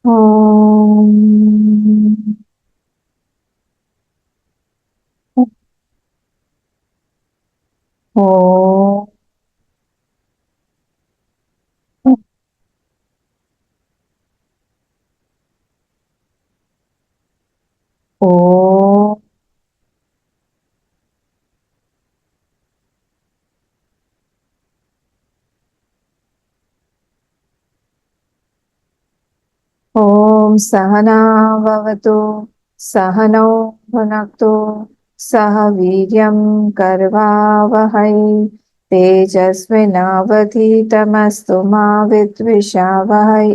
ॐ ॐ ॐ ॐ सहना भवतु सहनौ भुनक्तु सह वीर्यं कर्वावहै तेजस्विनावधीतमस्तु मा विद्विषावहै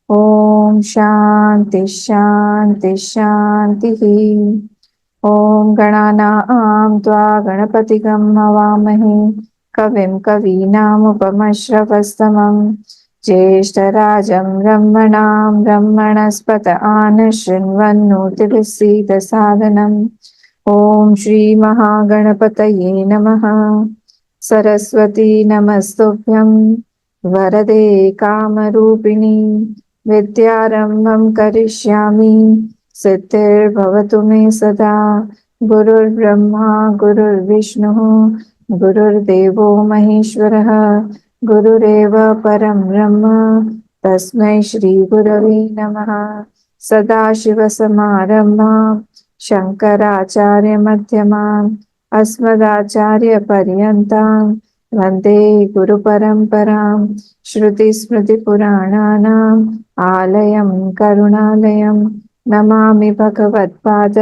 ॐ शान्ति शान्ति शान्तिः ॐ गणानां त्वा गणपतिगं हवामहे कविं कवीनामुपमश्रवस्तमम् ज्येष्ठराजं ब्रह्मणां ब्रह्मणस्पत आनशृण्वन्नोतिभिस्सीदसादनम् ॐ श्रीमहागणपतये नमः। सरस्वती नमस्तुभ्यं वरदे कामरूपिणि विद्यारम्भं करिष्यामि सिद्धिर्भवतु मे सदा। गुरुर्ब्रह्मा गुरुर्विष्णुः गुरुर्देवो महेश्वरः गुरुरेव परं ब्रह्म तस्मै श्रीगुरवे नमः। सदाशिवसमारम्भां शङ्कराचार्यमध्यमाम् अस्मदाचार्यपर्यन्तां वन्दे गुरुपरम्परां श्रुतिस्मृतिपुराणानाम् आलयं करुणालयं नमामि भगवत्पाद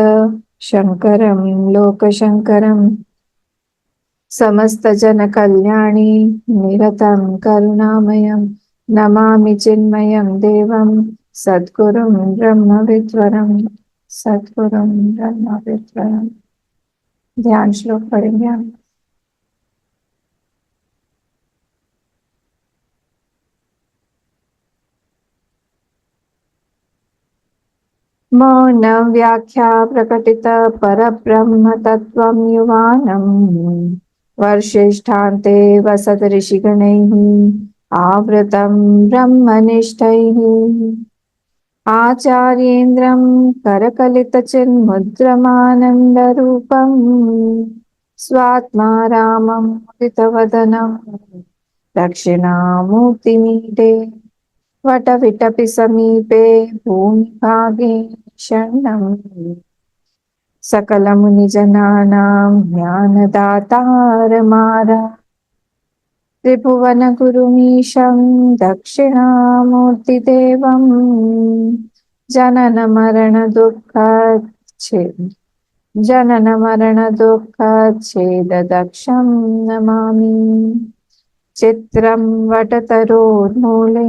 शङ्करं लोकशङ्करम् समस्तजनकल्याणी निरतं करुणामयं नमामि चिन्मयं देवं सद्गुरुं ब्रह्मविद्वरं सद्गुरुं ब्रह्मविद्वरं। ध्यान श्लोक पढ़ेंगे हम। मौन व्याख्या प्रकटित परब्रह्म तत्त्वं युवानम् वर्षिष्ठान्ते वसत ऋषिगणैः आवृतं ब्रह्मनिष्ठैः आचार्येन्द्रं करकलितचिन्मुद्रमानन्दरूपं स्वात्मा रामं मुदितवदनं दक्षिणामूर्तिमीडे वटविटपि समीपे भूमिभागे शरणम् सकलमुनिजनानां ज्ञानदातारमार त्रिभुवनगुरुमीशं दक्षिणामूर्तिदेवं जननमरणदुःखच्छेददक्षं नमामि। चित्रं वटतरोर्मूले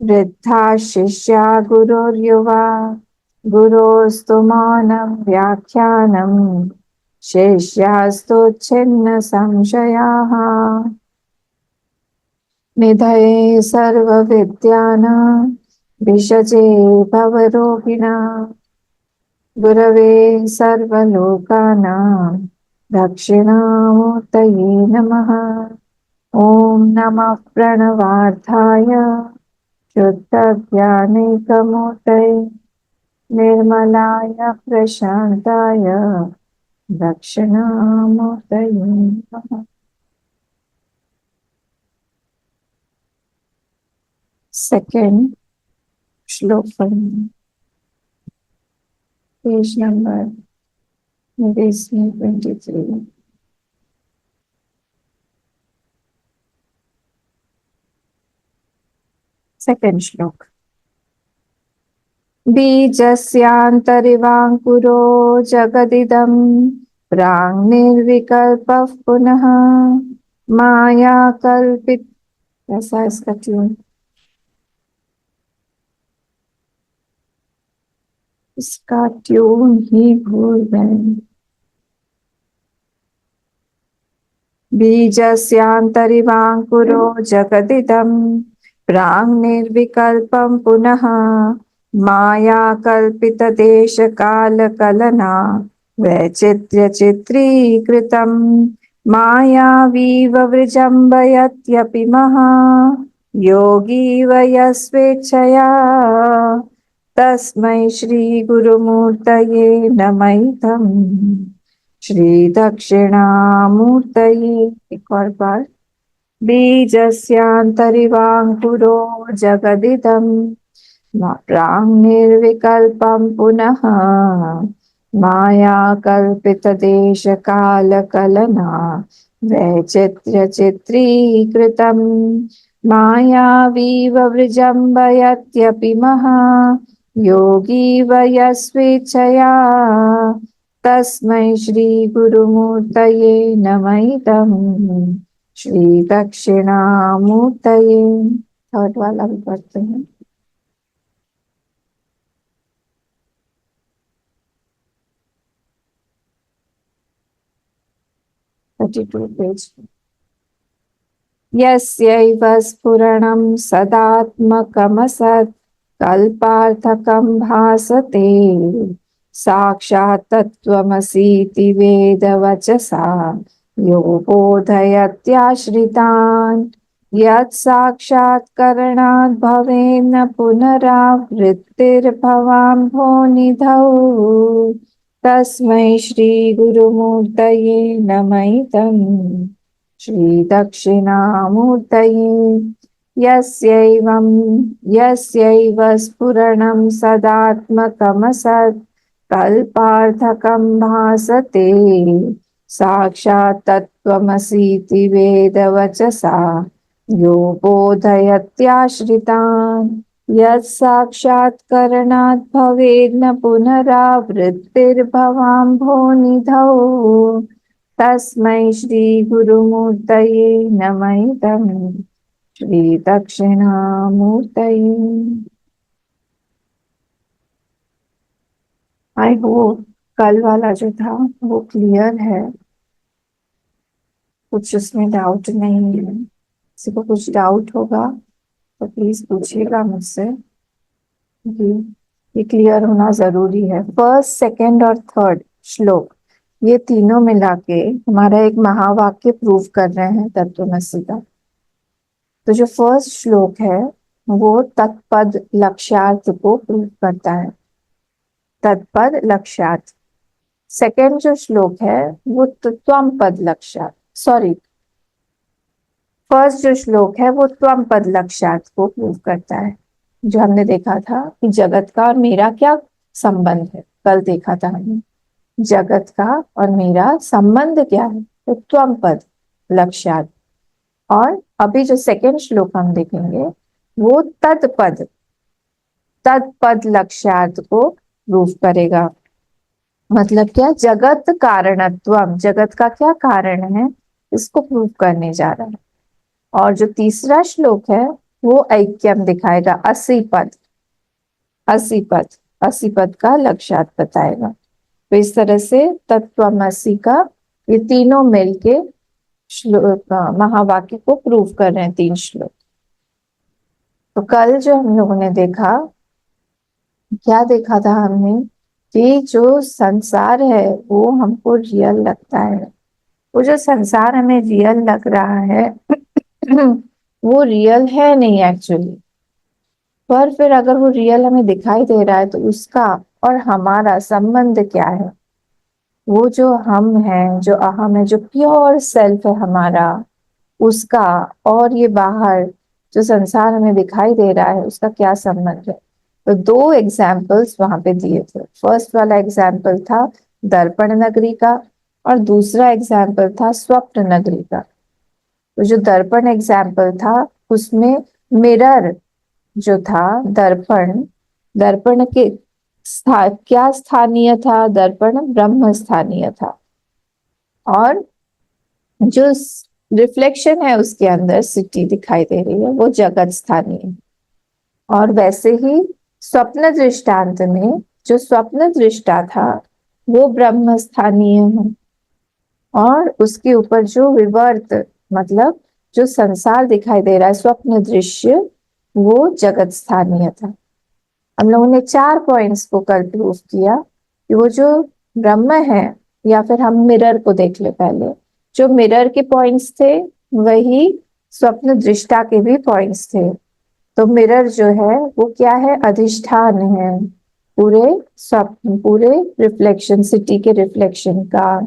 वृद्धा शिष्या गुरोर्युवा गुरोस्तु मौनं व्याख्यानं शिष्यास्तु संशयाः निधये सर्वविद्यानां विषजे भवरोगिणां गुरवे सर्वलोकानां दक्षिणामूर्तये नमः। ॐ नमः प्रणवार्थाय शुद्धज्ञानैकमूर्तये निर्मलाय प्रशान्ताय दक्षिणामूर्तये नमः। सेकेंड श्लोक पढ़ेंगे। Page number 23। सेकेंड श्लोक। बीजस्यान्तरिवाङ्कुरो जगदिदं प्राङ्निर्विकल्पः पुनः माया कल्पित। ऐसा इसका ट्यून, इसका ट्यून ही भूल गए। बीजस्यान्तरिवाङ्कुरो जगदिदं प्राङ्निर्विकल्पं पुनः माया कल्पितदेशकालकलना वैचित्र्यचित्रीकृतं मायावीव विजृम्भयत्यपि महा योगी वयस्वेच्छया तस्मै श्री गुरुमूर्तये नमैतम्। श्री दक्षिणामूर्तये। एक और बार। बीजस्यान्तरिवाङ्कुरो जगदिदं प्राङ्निर्विकल्पं पुनः माया कल्पितदेशकालकलना वैचित्र्यचित्रीकृतं मायावीव विजृम्भयत्यपि महा योगी वयस्वेच्छया तस्मै श्री गुरुमूर्तये नमैतम्। श्री दक्षिणामूर्तये। थर्ड वाला भी पढ़ते हैं। पेज। यस्यैव स्फुरणं सदात्मकमसत् कल्पार्थकं भासते साक्षात् तत्त्वमसीति वेदवचसा यो बोधयत्याश्रितान् यत् साक्षात्करणात् भवेन्न पुनरावृत्तिर्भवाम्भोनिधौ तस्मै श्री गुरुमूर्तये नमैतम्। श्री दक्षिणामूर्तये। यस्यैव स्फुरणं सदात्मकमसत् कल्पार्थकं भासते साक्षात् तत्त्वमसीति वेदवचसा यो बोधयत्याश्रितान् यत् साक्षात्करणात् भवेन्न पुनरावृत्तिर्भवाम्भोनिधौ तस्मै श्री गुरुमूर्तये नमैतम्। श्री दक्षिणामूर्तये। आई होप कल वाला जो था वो क्लियर है, कुछ उसमें डाउट नहीं है। किसी को कुछ डाउट होगा तो प्लीज पूछिएगा मुझसे, ये क्लियर होना जरूरी है। फर्स्ट, सेकंड और थर्ड श्लोक ये तीनों मिला के हमारा एक महावाक्य प्रूव कर रहे हैं तत्त्वमसि का। तो जो फर्स्ट श्लोक है वो तत्पद लक्ष्यार्थ को प्रूव करता है, तत्पद लक्ष्यार्थ। सेकंड जो श्लोक है वो त्वम पद लक्ष्यार्थ, सॉरी, फर्स्ट जो श्लोक है वो त्वम पद लक्ष्यार्थ को प्रूव करता है। जो हमने देखा था कि जगत का और मेरा क्या संबंध है, कल देखा था हमने जगत का और मेरा संबंध क्या है, तो त्वम पद लक्ष्यार्थ। और अभी जो सेकंड श्लोक हम देखेंगे वो तत्पद लक्ष्यार्थ को प्रूव करेगा। मतलब क्या, जगत कारणत्वम, जगत का क्या कारण है इसको प्रूव करने जा रहा है। और जो तीसरा श्लोक है वो ऐक्यम दिखाएगा, असी पद का लक्ष्यार्थ बताएगा। तो इस तरह से तत्त्वमसि का ये तीनों मिलके श्लोक महावाक्य को प्रूव कर रहे हैं, तीन श्लोक। तो कल जो हम लोगों ने देखा, क्या देखा था हमने कि जो संसार है वो हमको रियल लगता है, वो जो संसार हमें रियल लग रहा है वो रियल है नहीं एक्चुअली। पर फिर अगर वो रियल हमें दिखाई दे रहा है तो उसका और हमारा संबंध क्या है। वो जो हम है, जो अहम है, जो प्योर सेल्फ है हमारा, उसका और ये बाहर जो संसार हमें दिखाई दे रहा है उसका क्या संबंध है। तो दो एग्जाम्पल्स वहां पे दिए थे। फर्स्ट वाला एग्जाम्पल था दर्पण नगरी का और दूसरा एग्जाम्पल था स्वप्न नगरी का। तो जो दर्पण एग्जाम्पल था उसमें मिरर जो था, दर्पण के क्या स्थानीय था, दर्पण ब्रह्म स्थानीय था, और जो रिफ्लेक्शन है उसके अंदर सिटी दिखाई दे रही है वो जगत स्थानीय है। और वैसे ही स्वप्न दृष्टांत में जो स्वप्न दृष्टा था वो ब्रह्म स्थानीय है, और उसके ऊपर जो विवर्त मतलब जो संसार दिखाई दे रहा है स्वप्न दृश्य वो जगत स्थानीय था। हम लोगों ने 4 पॉइंट्स को कल प्रूव किया कि वो जो ब्रह्म है, या फिर हम मिरर को देख ले पहले, जो मिरर के पॉइंट्स थे वही स्वप्न दृष्टा के भी पॉइंट्स थे। तो मिरर जो है वो क्या है, अधिष्ठान है पूरे स्वप्न, पूरे रिफ्लेक्शन, सिटी के रिफ्लेक्शन का।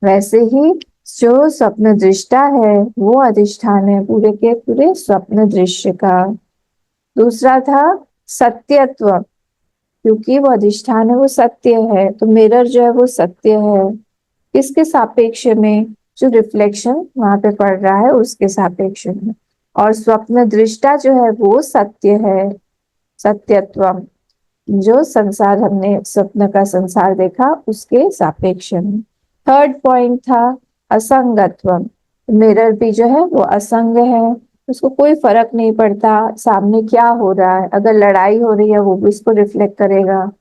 वैसे ही जो स्वप्न दृष्टा है वो अधिष्ठान है पूरे के पूरे स्वप्न दृश्य का। दूसरा था सत्यत्व, क्योंकि वो अधिष्ठान है, वो सत्य है, तो मिरर जो है वो सत्य है। किसके सापेक्ष में, जो रिफ्लेक्शन वहां पे पड़ रहा है उसके सापेक्ष में। और स्वप्न दृष्टा जो है वो सत्य है, सत्यत्वम, जो संसार हमने स्वप्न का संसार देखा उसके सापेक्ष में। थर्ड पॉइंट था असंगत्वम, मिरर भी जो है वो असंग है, उसको कोई फर्क नहीं पड़ता सामने क्या हो रहा है, अगर लड़ाई हो रही है वो भी उसको रिफ्लेक्ट करेगा,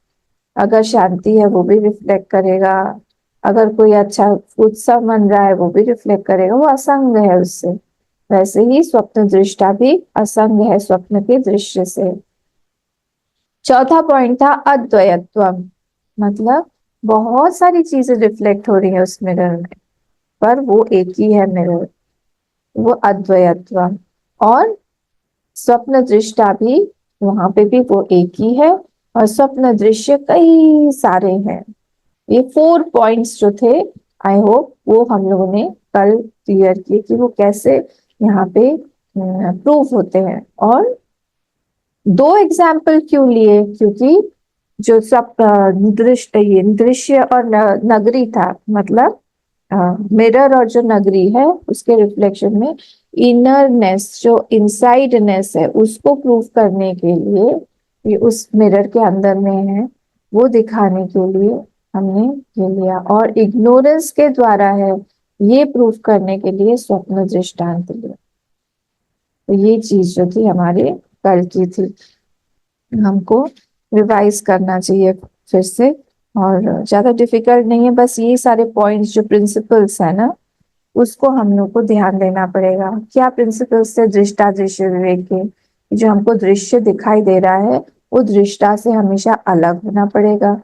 अगर शांति है वो भी रिफ्लेक्ट करेगा, अगर कोई अच्छा उत्सव मन रहा है वो भी रिफ्लेक्ट करेगा, वो असंग है उससे। वैसे ही स्वप्न दृष्टा भी असंग है स्वप्न के दृश्य से। चौथा पॉइंट था अद्वयत्व, मतलब बहुत सारी चीजें रिफ्लेक्ट हो रही है उस मिरर में, पर वो एक ही है मिरर, वो अद्वयत्व। और स्वप्न दृष्टा भी, वहां पे भी वो एक ही है, और स्वप्न दृश्य कई सारे हैं। ये 4 पॉइंट्स जो थे, आई होप वो हम लोगों ने कल क्लियर किए कि वो कैसे यहाँ पे प्रूफ होते हैं। और 2 एग्जाम्पल क्यों लिए, क्योंकि जो सब दृश्य, ये दृश्य और नगरी था, मतलब मिरर और जो नगरी है उसके रिफ्लेक्शन में इनरनेस, जो इनसाइडनेस है उसको प्रूव करने के लिए, ये उस मिरर के अंदर में है वो दिखाने के लिए हमने ये लिया। और इग्नोरेंस के द्वारा है ये प्रूफ करने के लिए स्वप्न दृष्टांत लिया। तो ये चीज जो थी हमारे कल की थी, हमको रिवाइज करना चाहिए फिर से। और ज्यादा डिफिकल्ट नहीं है, बस ये सारे पॉइंट्स जो प्रिंसिपल्स है ना उसको हम लोग को ध्यान देना पड़ेगा। क्या प्रिंसिपल्स है, दृष्टा दृश्य विवेक के, जो हमको दृश्य दिखाई दे रहा है वो दृष्टा से हमेशा अलग होना पड़ेगा,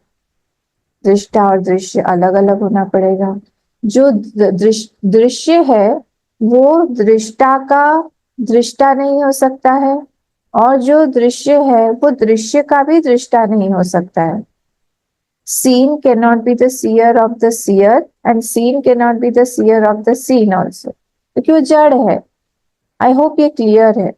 दृष्टा और दृश्य अलग अलग होना पड़ेगा। जो दृश्य है वो दृष्टा का दृष्टा नहीं हो सकता है, और जो दृश्य है वो दृश्य का भी दृष्टा नहीं हो सकता है। Seen cannot be the seer of the seer and seen cannot be the seer of the seen also, क्योंकि वो जड़ है। आई होप ये क्लियर है।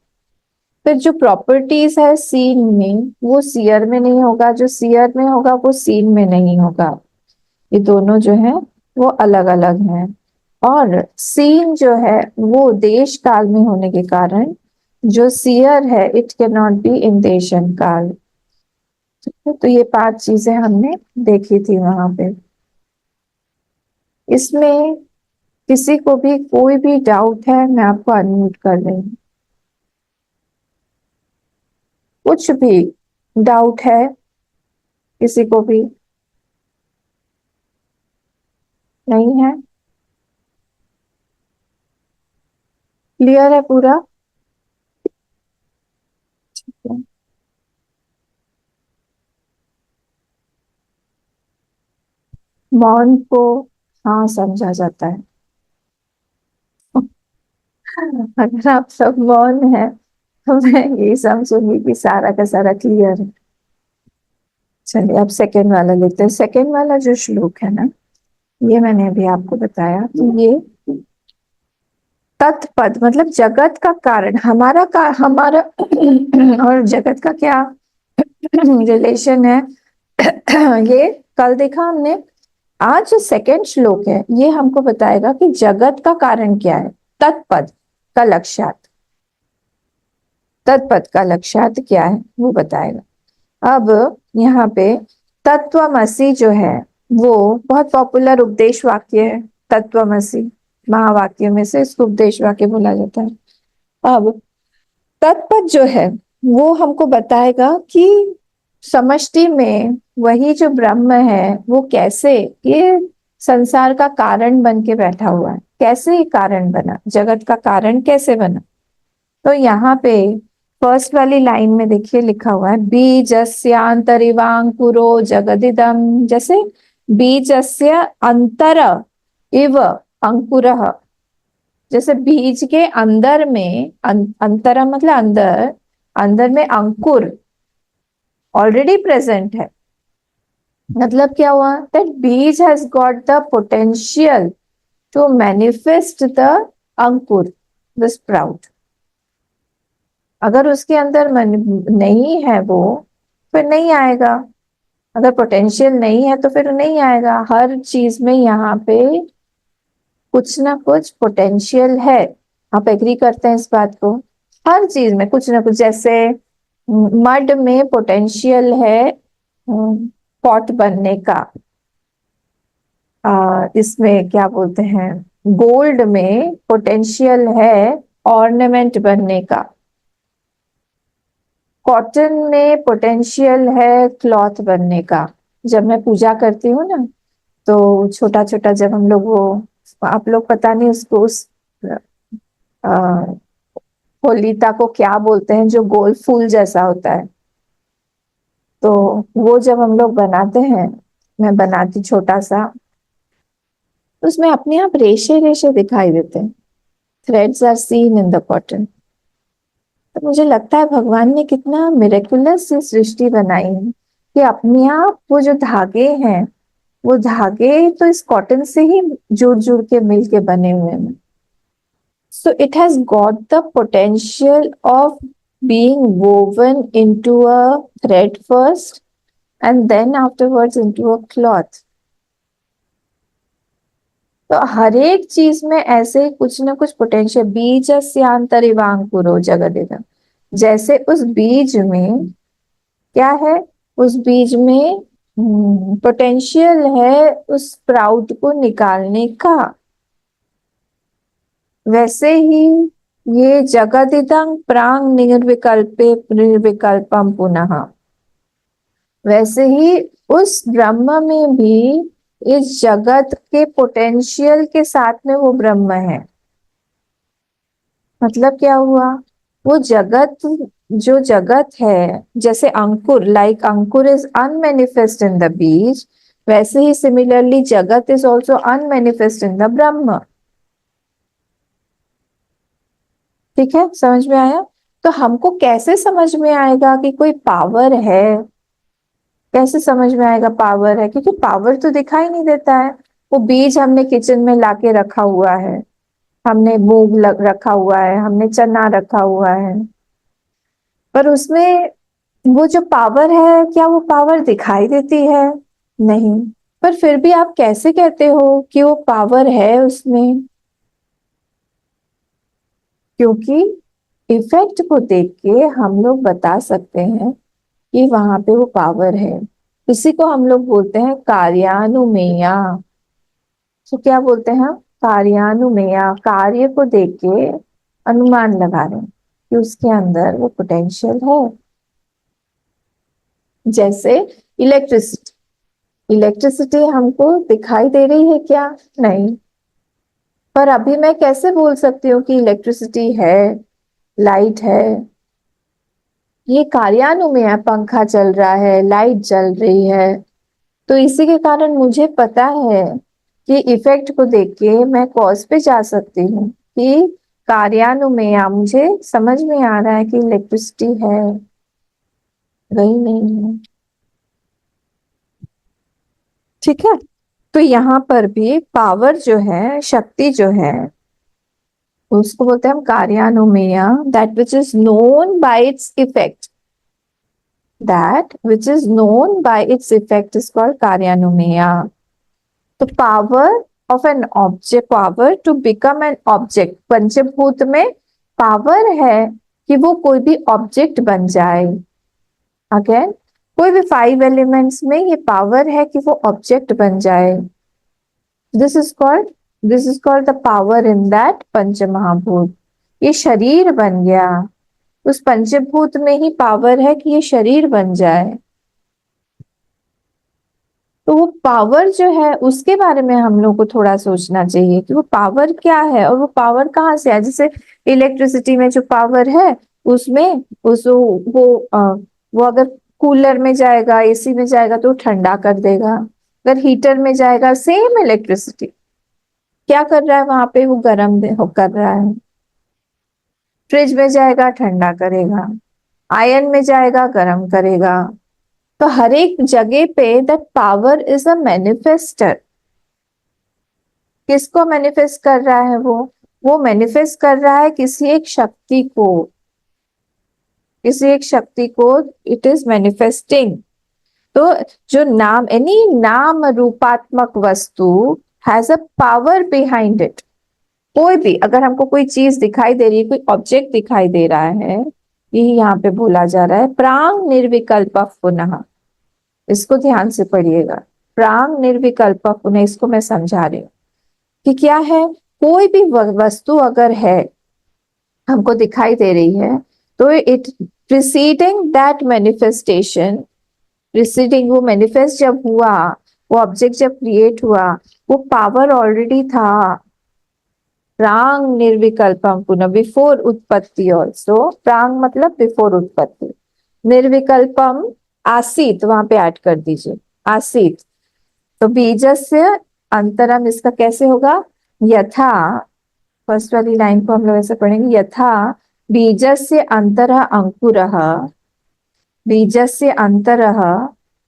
फिर जो प्रॉपर्टीज है सीन में वो सीयर में नहीं होगा, जो सीयर में होगा वो सीन में नहीं होगा, ये दोनों जो है वो अलग अलग हैं। और सीन जो है वो देश काल में होने के कारण, जो सीयर है it can not be in देशन काल। तो ये 5 चीजें हमने देखी थी वहां पे। इसमें किसी को भी कोई भी डाउट है, मैं आपको अनम्यूट कर रही हूँ। कुछ भी डाउट है किसी को भी? नहीं है? क्लियर है पूरा? मौन को हाँ समझा जाता है। अगर आप सब मौन है तो मैं यही समझूंगी कि सारा का सारा क्लियर है। चलिए अब सेकेंड वाला लेते हैं। सेकेंड वाला जो श्लोक है ना, ये मैंने अभी आपको बताया कि ये तत्पद मतलब जगत का कारण, हमारा और जगत का क्या रिलेशन है ये कल देखा हमने। आज जो सेकेंड श्लोक है ये हमको बताएगा कि जगत का कारण क्या है, तत्पद का लक्ष्यार्थ, तत्पद का लक्ष्यार्थ क्या है वो बताएगा। अब यहाँ पे तत्वमसि जो है वो बहुत पॉपुलर उपदेश वाक्य है। तत्वमसि महावाक्य में से इसको उपदेश वाक्य बोला जाता है। अब तत्पद जो है वो हमको बताएगा कि समष्टि में वही जो ब्रह्म है वो कैसे ये संसार का कारण बन के बैठा हुआ है, कैसे ये कारण बना, जगत का कारण कैसे बना। तो यहाँ पे फर्स्ट वाली लाइन में देखिए लिखा हुआ है बीजस्यांतरिवांकुरो जगदिदम, जैसे बीजस्य अंतर इव अंकुरः, जैसे बीज के अंदर में अंतरा मतलब अंदर, अंदर में अंकुर ऑलरेडी प्रेजेंट है। मतलब क्या हुआ, that beej has got the potential to manifest the ankur, the sprout. अगर उसके अंदर नहीं है वो, फिर नहीं आएगा। अगर पोटेंशियल नहीं है तो फिर नहीं आएगा। हर चीज में यहाँ पे कुछ ना कुछ पोटेंशियल है। आप एग्री करते हैं इस बात को? हर चीज में कुछ ना कुछ, जैसे मड में पोटेंशियल है पॉट बनने का, इसमें क्या बोलते हैं, गोल्ड में पोटेंशियल है ऑर्नामेंट बनने का, कॉटन में पोटेंशियल है क्लॉथ बनने का। जब मैं पूजा करती हूँ ना, तो छोटा छोटा जब हम लोग वो, आप लोग पता नहीं उसको उस होलिता को क्या बोलते हैं, जो गोल फूल जैसा होता है, तो वो जब हम लोग बनाते हैं, मैं बनाती छोटा सा, तो उसमें अपने आप रेशे रेशे दिखाई देते हैं। Threads are seen in the cotton. तो मुझे लगता है भगवान ने कितना मिरेकुलस ये सृष्टि बनाई है कि अपने आप वो जो धागे हैं, वो धागे तो इस कॉटन से ही जुड़ जुड़ के मिल के बने हुए हैं। So it has got the potential of being woven into a thread first and then afterwards into a cloth. तो हर एक चीज में ऐसे कुछ ना कुछ पोटेंशियल, बीजस्यांतरिवांकुरो जगदिदम्, जैसे उस बीज में क्या है, उस बीज में पोटेंशियल है उस स्प्राउट को निकालने का, वैसे ही ये जगदिदं प्रांग निर्विकल्पे निर्विकल्पम पुनः, वैसे ही उस ब्रह्म में भी इस जगत के पोटेंशियल के साथ में वो ब्रह्म है। मतलब क्या हुआ, वो जगत, जो जगत है, जैसे अंकुर, like ankur is unmanifest in the beej, वैसे ही similarly jagat is also unmanifest in the Brahma. ठीक है, समझ में आया? तो हमको कैसे समझ में आएगा कि कोई पावर है? कैसे समझ में आएगा पावर है? क्योंकि पावर तो दिखाई नहीं देता है। वो बीज हमने किचन में लाके रखा हुआ है, हमने मूंग रखा हुआ है, हमने चना रखा हुआ है, पर उसमें वो जो पावर है, क्या वो पावर दिखाई देती है? नहीं। पर फिर भी आप कैसे कहते हो कि वो पावर है उसमें? क्योंकि इफेक्ट को देख के हम लोग बता सकते हैं कि वहां पे वो पावर है। इसी को हम लोग बोलते हैं कार्यानुमेया। तो क्या बोलते हैं हम? कार्यानुमेया, कार्य को देख के अनुमान लगा रहे हैं कि उसके अंदर वो पोटेंशियल है। जैसे इलेक्ट्रिसिटी, इलेक्ट्रिसिटी हमको दिखाई दे रही है क्या? नहीं। पर अभी मैं कैसे बोल सकती हूँ कि इलेक्ट्रिसिटी है, लाइट है? ये कार्यानुमेय, पंखा चल रहा है, लाइट जल रही है, तो इसी के कारण मुझे पता है कि इफेक्ट को देख के मैं कॉज पे जा सकती हूँ कि कार्यानुमेय, मुझे समझ में आ रहा है कि इलेक्ट्रिसिटी है, वही नहीं है। ठीक है, तो यहाँ पर भी पावर जो है, शक्ति जो है, उसको बोलते हैं हम कार्यानुमेय, that which is known by its effect, that which is known by its effect is called karyanumeya. तो power of an object, power to become an object, पंचभूत में पावर है कि वो कोई भी ऑब्जेक्ट बन जाए। अगेन, कोई भी 5 एलिमेंट्स में ये पावर है कि वो ऑब्जेक्ट बन जाए। This is called, this is called the power in that panch mahabhoot. ये शरीर बन गया, उस पंचभूत में ही पावर है कि ये शरीर बन जाए। तो वो पावर जो है उसके बारे में हम लोग को थोड़ा सोचना चाहिए कि वो पावर क्या है और वो पावर कहाँ से है। जैसे इलेक्ट्रिसिटी में जो पावर है, उसमें उस वो अगर कूलर में जाएगा, एसी में जाएगा तो ठंडा कर देगा। अगर हीटर में जाएगा, सेम इलेक्ट्रिसिटी, क्या कर रहा है वहां पे, वो कर रहा है। फ्रिज में जाएगा ठंडा करेगा, आयन में जाएगा गर्म करेगा। तो हर एक जगह पे that power is a manifester. किसको मैनिफेस्ट कर रहा है वो मैनिफेस्ट कर रहा है किसी एक शक्ति को, किसी एक शक्ति को इट इज मैनिफेस्टिंग। तो जो नाम एनी नाम रूपात्मक वस्तु has a power behind it. कोई भी अगर हमको कोई चीज दिखाई दे रही है, कोई ऑब्जेक्ट दिखाई दे रहा है, यही यहाँ पे बोला जा रहा है प्रांग निर्विकल्प पुनः। इसको ध्यान से पढ़िएगा, प्रांग निर्विकल्प पुनः, इसको मैं समझा रही हूँ कि क्या है। कोई भी वस्तु अगर है हमको दिखाई दे रही है, तो it preceding that manifestation, preceding वो मैनिफेस्ट जब हुआ, वो ऑब्जेक्ट जब क्रिएट हुआ, वो पावर ऑलरेडी था। प्रांग निर्विकल्पम पुनः, बिफोर उत्पत्ति ऑल्सो। प्रांग मतलब बिफोर उत्पत्ति, निर्विकल्पम आसीत, वहां पे ऐड कर दीजिए आसीत। तो बीजस्य अंतरम, इसका कैसे होगा, यथा, फर्स्ट वाली लाइन को हम लोग ऐसे पढ़ेंगे, यथा बीजस्य अंतरः अंकुरः, बीजस्य अंतरः,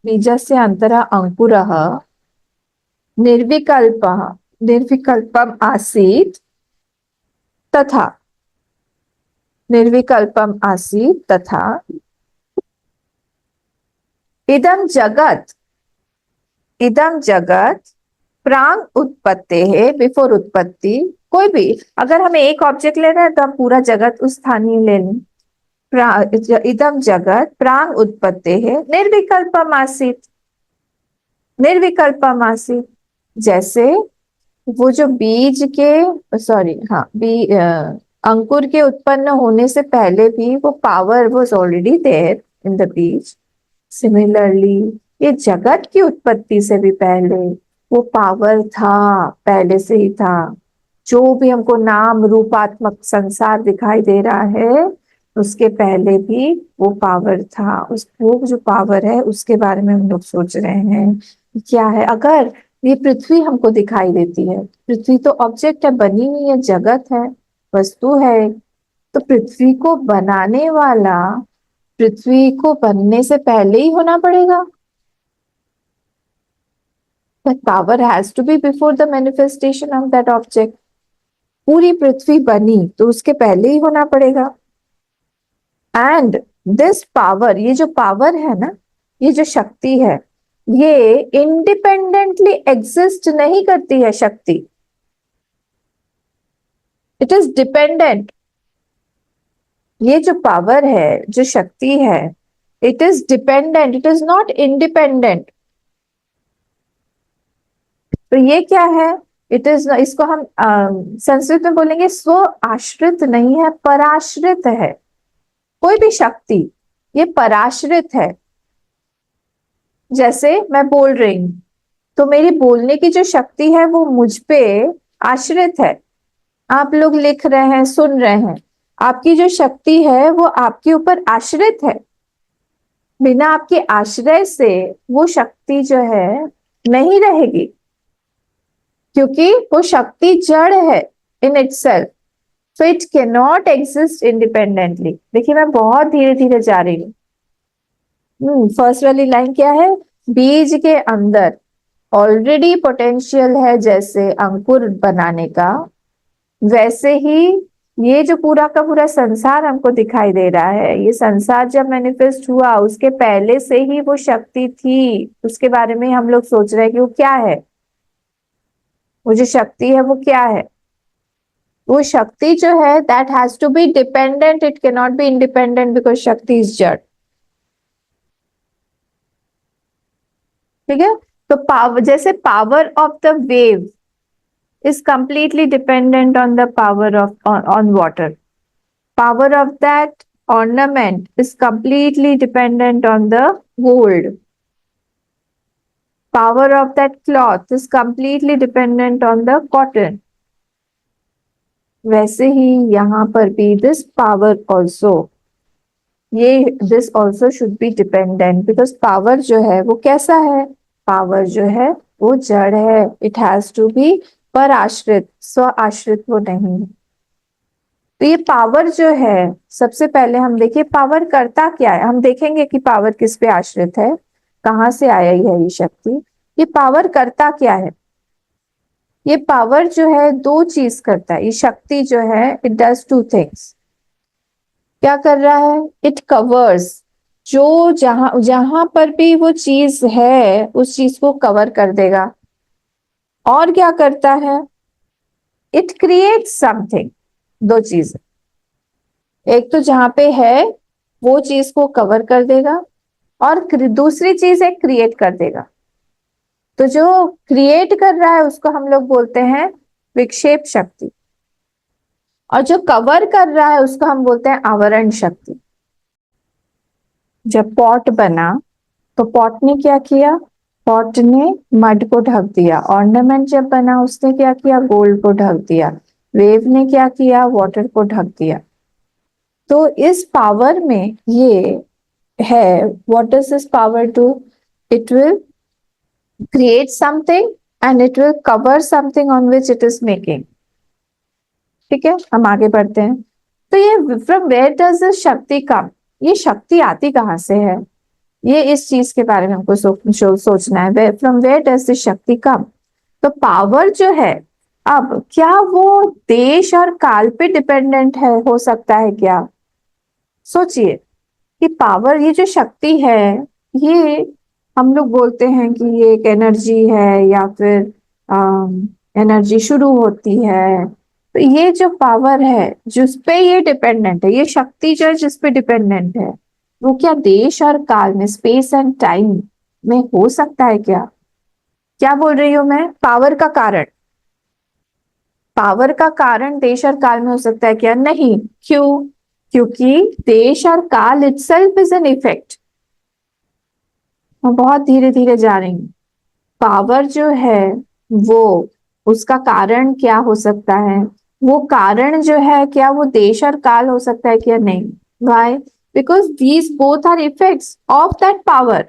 बीजस्य अंतरः अंकुरः निर्विकल्पः, निर्विकल्पम आसीत तथा, निर्विकल्पम आसीत तथा इदम जगत, इदम जगत प्रांग उत्पत्ति है, बिफोर उत्पत्ति। कोई भी अगर हमें एक ऑब्जेक्ट लेना है तो हम पूरा जगत उस स्थानीय ले लें। इदम जगत प्रांग उत्पत्ति है निर्विकल्पम आसीत, निर्विकल्पम आसीत। जैसे वो जो बीज के, सॉरी हाँ, अंकुर के उत्पन्न होने से पहले भी वो power was already there in the beej. Similarly ये जगत की उत्पत्ति से भी पहले वो पावर था, पहले से ही था। जो भी हमको नाम रूपात्मक संसार दिखाई दे रहा है, उसके पहले भी वो पावर था। उस वो जो पावर है उसके बारे में हम लोग सोच रहे हैं क्या है। अगर ये पृथ्वी हमको दिखाई देती है, पृथ्वी तो ऑब्जेक्ट है, बनी हुई है, जगत है, वस्तु है। तो पृथ्वी को बनाने वाला पृथ्वी को बनने से पहले ही होना पड़ेगा। That power has to be before the manifestation of that object. पूरी पृथ्वी बनी तो उसके पहले ही होना पड़ेगा। एंड दिस पावर, ये जो पावर है ना, ये जो शक्ति है, ये इंडिपेंडेंटली एग्जिस्ट नहीं करती है शक्ति। It is dependent. ये जो पावर है, जो शक्ति है, it is dependent, it is not independent. तो ये क्या है, इट इज, इसको हम संस्कृत में बोलेंगे स्व आश्रित नहीं है, पराश्रित है। कोई भी शक्ति ये पराश्रित है। जैसे मैं बोल रही हूं तो मेरी बोलने की जो शक्ति है वो मुझ पे आश्रित है। आप लोग लिख रहे हैं, सुन रहे हैं, आपकी जो शक्ति है वो आपके ऊपर आश्रित है। बिना आपके आश्रय से वो शक्ति जो है नहीं रहेगी, क्योंकि वो शक्ति जड़ है in itself. So it can not exist independently. देखिए मैं बहुत धीरे धीरे जा रही हूँ। फर्स्ट वाली लाइन क्या है, बीज के अंदर ऑलरेडी पोटेंशियल है जैसे अंकुर बनाने का, वैसे ही ये जो पूरा का पूरा संसार हमको दिखाई दे रहा है, ये संसार जब मैनिफेस्ट हुआ उसके पहले से ही वो शक्ति थी। उसके बारे में हम लोग सोच रहे हैं कि वो क्या है, वो जो शक्ति है वो क्या है। वो शक्ति जो है that has to be dependent, it can not be independent because shakti is jad. ठीक है। तो पावर, जैसे power of the wave is completely dependent on the power of on water. Power of that ornament is completely dependent on the gold. Power of that cloth is completely dependent on the cotton. वैसे ही यहाँ पर भी this power also, ये this also should be dependent because power जो है वो कैसा है, पावर जो है वो जड़ है। It has to be पर आश्रित, स्व आश्रित वो नहीं है। तो ये पावर जो है, सबसे पहले हम देखिए पावर करता क्या है। हम देखेंगे कि पावर किस पे आश्रित है, कहाँ से आया है ये शक्ति। ये पावर करता क्या है? ये पावर जो है दो चीज करता है। ये शक्ति जो है इट डज टू थिंग्स। क्या कर रहा है? इट कवर्स, जो जहां जहां पर भी वो चीज है उस चीज को कवर कर देगा। और क्या करता है? It creates something. दो चीज, एक तो जहां पे है वो चीज को कवर कर देगा, और दूसरी चीज है क्रिएट कर देगा। तो जो क्रिएट कर रहा है उसको हम लोग बोलते हैं विक्षेप शक्ति, और जो कवर कर रहा है उसको हम बोलते हैं आवरण शक्ति। जब पॉट बना तो पॉट ने क्या किया? पॉट ने मड को ढक दिया। ऑर्नामेंट जब बना उसने क्या किया? गोल्ड को ढक दिया। वेव ने क्या किया? वाटर को ढक दिया। तो इस पावर में ये है, what does this power do? It will create something and it will cover something on which it is making। ठीक है, हम आगे बढ़ते हैं। तो ये फ्रॉम वेयर डज दिस शक्ति कम? ये शक्ति आती कहाँ से है? ये इस चीज के बारे में हमको सोचना है। फ्रॉम वेयर डज दिस शक्ति कम? तो पावर जो है, अब क्या वो देश और काल पे डिपेंडेंट है? हो सकता है क्या? सोचिए कि पावर, ये जो शक्ति है, ये हम लोग बोलते हैं कि ये एक एनर्जी है या फिर एनर्जी शुरू होती है। तो ये जो पावर है जिस पे ये डिपेंडेंट है, ये शक्ति जो है जिस पे डिपेंडेंट है, वो क्या देश और काल में, स्पेस एंड टाइम में हो सकता है क्या? क्या बोल रही हूं मैं? पावर का कारण, पावर का कारण देश और काल में हो सकता है क्या? नहीं। क्यों? क्योंकि देश और काल इटसेल्फ इज एन इफेक्ट। मैं बहुत धीरे धीरे जा रही हूँ। पावर जो है वो, उसका कारण क्या हो सकता है? वो कारण जो है क्या वो देश और काल हो सकता है क्या? नहीं। Why? Because these both are effects of that power.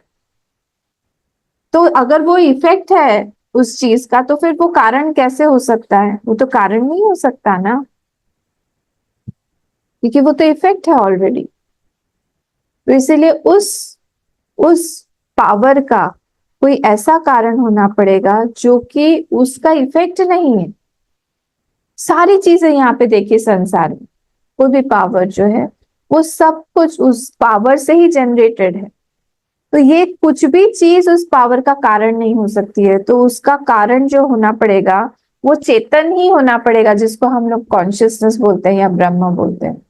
तो अगर वो इफेक्ट है उस चीज का, तो फिर वो कारण कैसे हो सकता है? वो तो कारण नहीं हो सकता ना, क्योंकि वो तो इफेक्ट है ऑलरेडी। तो इसीलिए उस पावर का कोई ऐसा कारण होना पड़ेगा जो कि उसका इफेक्ट नहीं है। सारी चीजें यहाँ पे देखिए, संसार में कोई भी पावर जो है वो सब कुछ उस पावर से ही जनरेटेड है। तो ये कुछ भी चीज उस पावर का कारण नहीं हो सकती है। तो उसका कारण जो होना पड़ेगा वो चेतन ही होना पड़ेगा, जिसको हम लोग कॉन्शियसनेस बोलते हैं या ब्रह्म बोलते हैं।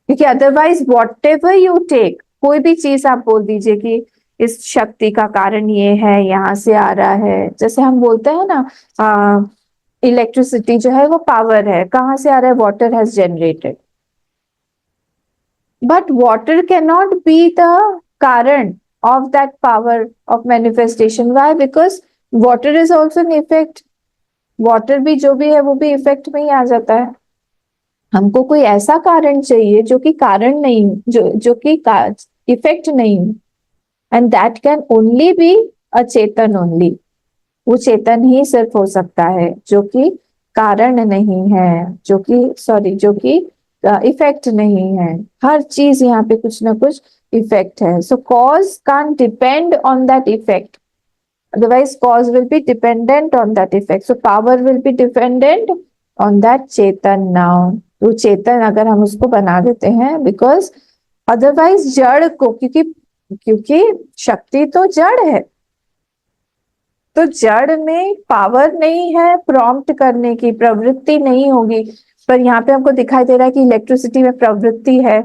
क्योंकि otherwise whatever you take, कोई भी चीज आप बोल दीजिए कि इस शक्ति का कारण ये है, यहाँ से आ रहा है। जैसे हम बोलते हैं ना, इलेक्ट्रिसिटी जो है वो पावर है, कहाँ से आ रहा है? Water has generated. But water can not be the कारण of that power of manifestation। why? because water is also an effect। Water भी जो भी है वो भी इफेक्ट में ही आ जाता है। हमको कोई ऐसा कारण चाहिए जो कि कारण नहीं, जो कि इफेक्ट नहीं, and that can only be a Chetan only. वो चेतन ही सिर्फ हो सकता है जो कि कारण नहीं है, जो कि सॉरी जो कि इफेक्ट नहीं है। हर चीज यहाँ पे कुछ ना कुछ इफेक्ट है। So cause can't depend on that effect, otherwise cause will be dependent on that effect। so power will be dependent on that chetan now। तो चेतन अगर हम उसको बना देते हैं, बिकॉज अदरवाइज जड़ को, क्योंकि क्योंकि शक्ति तो जड़ है, तो जड़ में पावर नहीं है प्रॉम्प्ट करने की, प्रवृत्ति नहीं होगी। पर यहाँ पे हमको दिखाई दे रहा है कि इलेक्ट्रिसिटी में प्रवृत्ति है।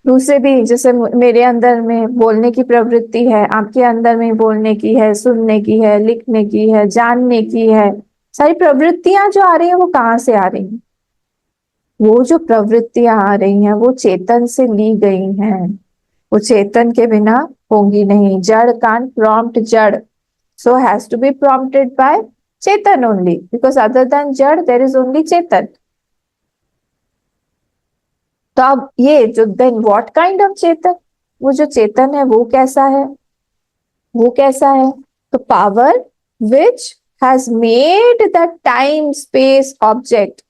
दूसरे भी, जैसे मेरे अंदर में बोलने की प्रवृत्ति है, आपके अंदर में बोलने की है, सुनने की है, लिखने की है, जानने की है। सारी प्रवृत्तियां जो आ रही हैं वो कहाँ से आ रही हैं? वो जो प्रवृत्तियां आ रही हैं वो चेतन से ली गई हैं। वो चेतन के बिना होंगी नहीं। जड़ कांट प्रॉम्प्ट जड़, so has to be prompted by chetan only, because other than jad there is only chetan। तो अब ये जो then what kind of चेतन, वो जो चेतन है वो कैसा है? वो कैसा है? तो power which has made that time space object,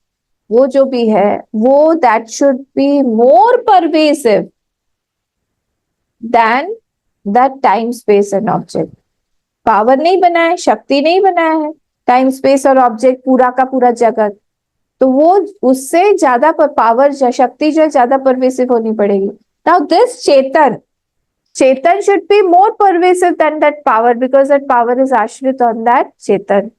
वो जो भी है वो that should be more pervasive than that time space and object. Power नहीं बनाया, शक्ति नहीं बनाया है, टाइम स्पेस और ऑब्जेक्ट पूरा का पूरा जगत, तो वो उससे ज्यादा पावर शक्ति जो है ज्यादा परवेसिव होनी पड़ेगी. Now this Chetan should be more pervasive than that power because that power is आश्रित on that चेतन.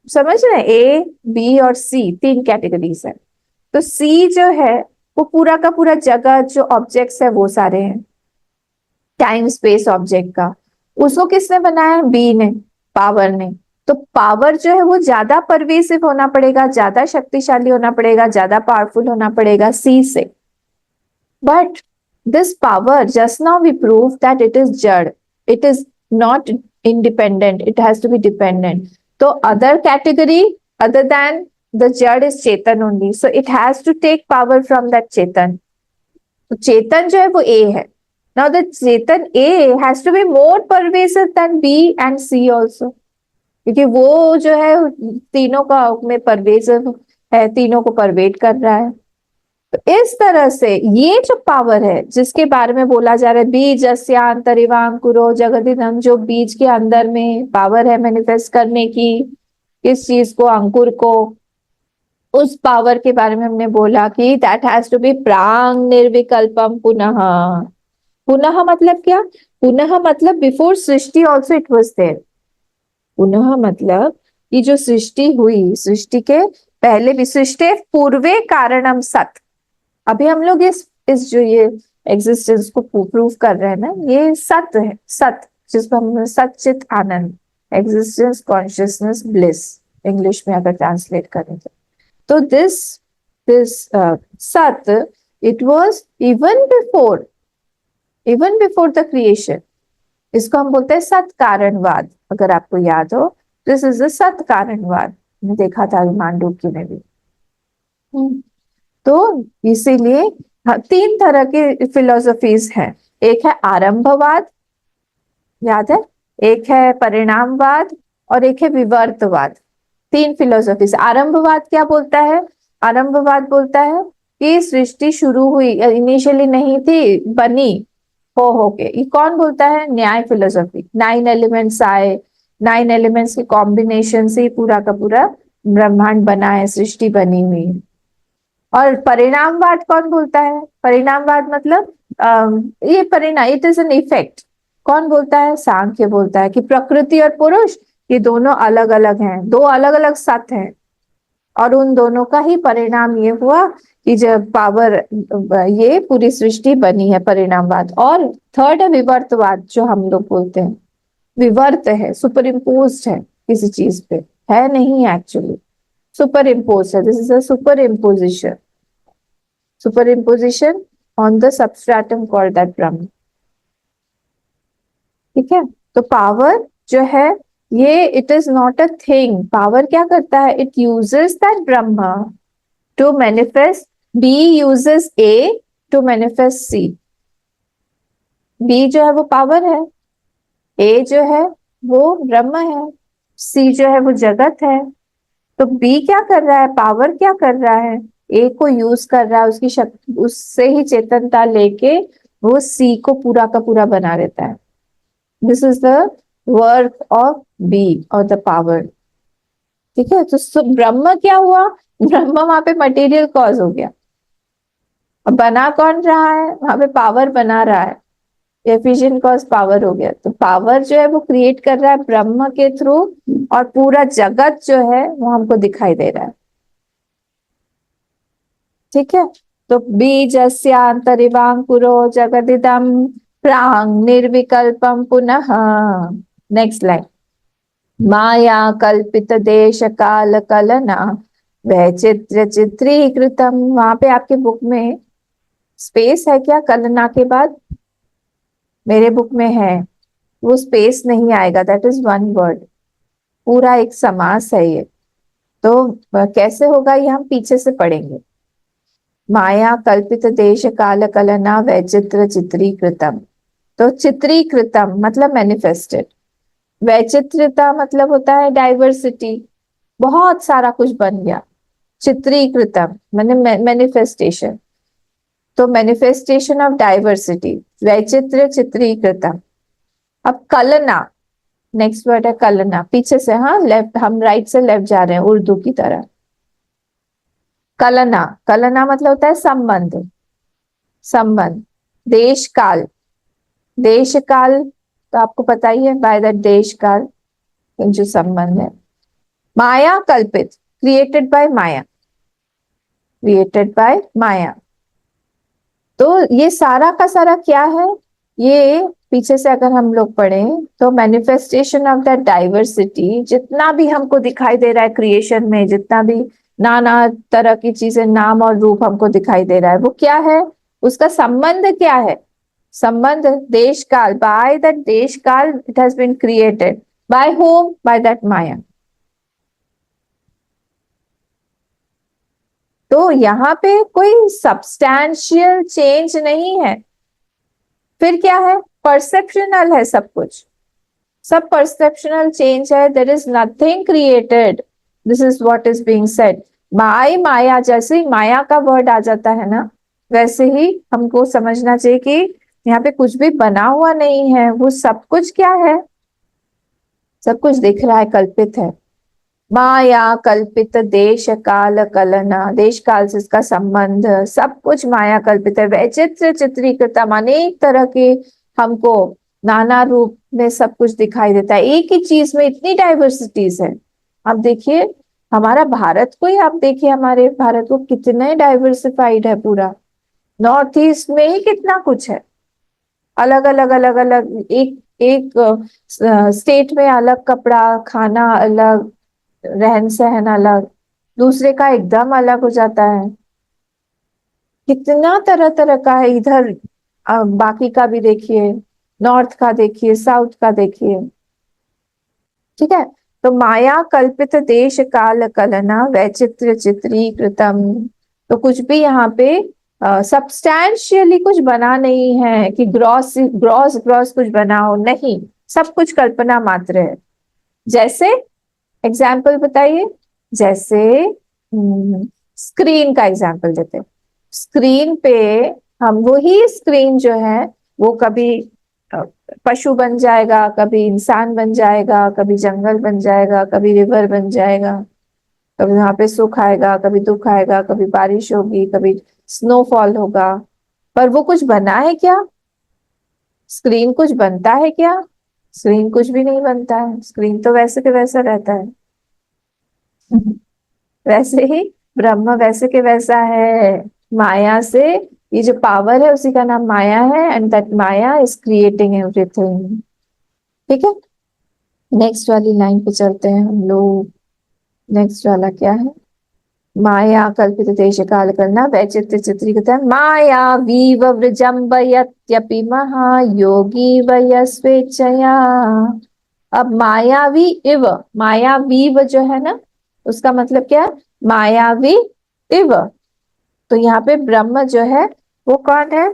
समझ रहे हैं? ए, बी और सी तीन कैटेगरीज है. तो सी जो है वो पूरा का पूरा जगत जो ऑब्जेक्ट्स है वो सारे हैं टाइम स्पेस ऑब्जेक्ट का. उसको किसने बनाया? बी ने, पावर ने. तो पावर जो है वो ज्यादा परवेसिव होना पड़ेगा, ज्यादा शक्तिशाली होना पड़ेगा, ज्यादा पावरफुल होना पड़ेगा सी से. But this power just now we prove that it is jad, it is not independent, it has to be dependent. So other category other than the jad is chetan only, so it has to take power from that chetan. तो चेतन जो है वो ए है. Now the chetan A has to be more pervasive than B and C also, क्योंकि वो जो है तीनों का में परवेसिव है, तीनों को परवेट कर रहा है. तो इस तरह से ये जो पावर है जिसके बारे में बोला जा रहा है बीजस्यान्तरिवांकुरो जगदिदं, जो बीज के अंदर में पावर है मैनिफेस्ट करने की, किस चीज को? अंकुर को. उस पावर के बारे में हमने बोला कि दैट हैज टू बी प्रांग निर्विकल्पम पुनः. पुनः मतलब क्या? पुनः मतलब बिफोर सृष्टि ऑल्सो इट वॉज देयर. पुनः मतलब ये जो सृष्टि हुई, सृष्टि के पहले भी, सृष्टि पूर्वे कारणम सत. अभी हम लोग इस जो ये एग्जिस्टेंस को प्रूव कर रहे हैं ना, ये सत है. सत जिसको हम सच्चित आनंद, एग्जिस्टेंस कॉन्शियसनेस ब्लिस इंग्लिश में अगर ट्रांसलेट करें तो दिस सत it was even before the creation. इसको हम बोलते हैं सत कारणवाद. अगर आपको याद हो, दिस इज द सत कारणवाद, देखा था मांडूक्य में भी. तो इसीलिए तीन तरह के फिलोसफीज हैं. एक है आरंभवाद, याद है, एक है परिणामवाद और एक है विवर्तवाद. तीन फिलोसफीज. आरंभवाद क्या बोलता है? आरंभवाद बोलता है कि सृष्टि शुरू हुई, इनिशियली नहीं थी, बनी हो के. ये कौन बोलता है? न्याय फिलोसफी. 9 एलिमेंट्स आए, 9 एलिमेंट्स के कॉम्बिनेशन से पूरा का पूरा ब्रह्मांड बना है, सृष्टि बनी हुई है. और परिणामवाद कौन बोलता है? परिणामवाद मतलब ये परिणाम, इट इज एन इफेक्ट. कौन बोलता है? सांख्य बोलता है कि प्रकृति और पुरुष ये दोनों अलग अलग हैं, दो अलग अलग सत्य हैं, और उन दोनों का ही परिणाम ये हुआ कि जब पावर ये पूरी सृष्टि बनी है. परिणामवाद. और थर्ड है विवर्तवाद, जो हम लोग बोलते हैं. विवर्त है, सुपर इम्पोज्ड है किसी चीज पे, है नहीं एक्चुअली, सुपर इम्पोज है. This is a superimposition on the substratum called that Brahm. ठीक है. तो पावर जो है ये it is not a thing. Power क्या करता है? It uses that Brahma to manifest. B uses A to manifest C. B जो है वो पावर है, ए जो है वो ब्रह्म है, सी जो है वो जगत है. तो बी क्या कर रहा है? पावर क्या कर रहा है? ए को यूज कर रहा है, उसकी शक्ति, उससे ही चेतनता लेके वो सी को पूरा का पूरा बना देता है. This is the work of B और द पावर. ठीक है. तो ब्रह्म क्या हुआ? ब्रह्म वहां पे मटेरियल कॉज हो गया. अब बना कौन रहा है? वहां पे पावर बना रहा है, एफिशिएंट कॉज पावर हो गया. तो पावर जो है वो क्रिएट कर रहा है ब्रह्म के थ्रू, और पूरा जगत जो है वो हमको दिखाई दे रहा है. ठीक है. तो बीजस्यान्तरिवांकुरो जगदिदं प्रांग निर्विकल्पम पुनः. Next line. माया कल्पित देश काल कलना वैचित्र चित्रीकृतम. वहां पे आपके बुक में स्पेस है क्या कलना के बाद? मेरे बुक में है, वो स्पेस नहीं आएगा. दैट इज वन वर्ड, पूरा एक समास है ये. तो कैसे होगा ये हम पीछे से पढ़ेंगे. माया कल्पित देश काल कलना वैचित्र चित्रीकृतम. तो चित्रीकृतम मतलब मैनिफेस्टेड. वैचित्र्यता मतलब होता है डाइवर्सिटी, बहुत सारा कुछ बन गया। चित्रीकृतम मैंने मैनिफेस्टेशन, तो मैनिफेस्टेशन ऑफ डाइवर्सिटी, वैचित्र्य चित्रीकृतम। अब कलना, नेक्स्ट वर्ड है कलना, पीछे से, हाँ लेफ्ट, हम राइट से लेफ्ट जा रहे हैं उर्दू की तरह। कलना, कलना मतलब होता है संबंध, संबंध। देश काल, देश काल तो आपको पता ही है, बाय द देश काल जो संबंध है। माया कल्पित, created by maya, created by maya. तो ये सारा का सारा क्या है, ये पीछे से अगर हम लोग पढ़ें तो मैनिफेस्टेशन ऑफ द डाइवर्सिटी, जितना भी हमको दिखाई दे रहा है क्रिएशन में, जितना भी नाना तरह की चीजें, नाम और रूप हमको दिखाई दे रहा है, वो क्या है, उसका संबंध क्या है, संबंध देश काल, bye that desh kaal it has been created, by whom, by that maya. तो यहाँ पे कोई सब्सटैंशियल चेंज नहीं है, फिर क्या है, परसेप्शनल है सब कुछ, सब परसेप्शनल चेंज है, there is nothing created, this is what is being said. My maya, जैसे ही माया का वर्ड आ जाता है ना, वैसे ही हमको समझना चाहिए कि यहाँ पे कुछ भी बना हुआ नहीं है, वो सब कुछ क्या है, सब कुछ दिख रहा है, कल्पित है। माया कल्पित देश काल कलना, देश काल से इसका संबंध, सब कुछ माया कल्पित है। वैचित्र चित्रीकृतम, अनेक तरह के हमको नाना रूप में सब कुछ दिखाई देता है, एक ही चीज में इतनी डाइवर्सिटीज है। आप देखिए हमारा भारत को ही, आप देखिए हमारे भारत को कितने डाइवर्सिफाइड है पूरा, नॉर्थ ईस्ट में ही कितना कुछ है, अलग अलग अलग अलग, एक एक स्टेट में अलग कपड़ा, खाना अलग, रहन सहन अलग, दूसरे का एकदम अलग हो जाता है। कितना तरह तरह का है इधर, बाकी का भी देखिए, नॉर्थ का देखिए, साउथ का देखिए, ठीक है। तो माया कल्पित देश काल कलना वैचित्र चित्रीकृतम, तो कुछ भी यहाँ पे सब्सटैंशियली कुछ बना नहीं है कि ग्रॉस ग्रॉस ग्रॉस कुछ बना हो, नहीं, सब कुछ कल्पना मात्र है। जैसे एग्जाम्पल बताइए, जैसे स्क्रीन का एग्जाम्पल देते हैं। स्क्रीन पे हम, वही स्क्रीन जो है वो कभी अ, पशु बन जाएगा, कभी इंसान बन जाएगा, कभी जंगल बन जाएगा, कभी रिवर बन जाएगा, कभी वहां पे सुख आएगा, कभी दुख आएगा, कभी बारिश होगी, कभी स्नोफॉल होगा, पर वो कुछ बना है क्या, स्क्रीन कुछ बनता है क्या, स्क्रीन कुछ भी नहीं बनता है, स्क्रीन तो वैसे के वैसा रहता है। वैसे ही ब्रह्म वैसे के वैसा है, माया से, ये जो पावर है उसी का नाम माया है, and that Maya is creating everything. ठीक है, नेक्स्ट वाली लाइन पे चलते हैं हम लोग। नेक्स्ट वाला क्या है, माया कल्पित देश काल करना वैचित्र चित्रीकृत, माया वीव वृजम्बयत्यपि महायोगी वय स्वेच्छया। अब मायावी इव, मायावीव जो है ना, उसका मतलब क्या है, मायावी इव। तो यहाँ पे ब्रह्म जो है वो कौन है,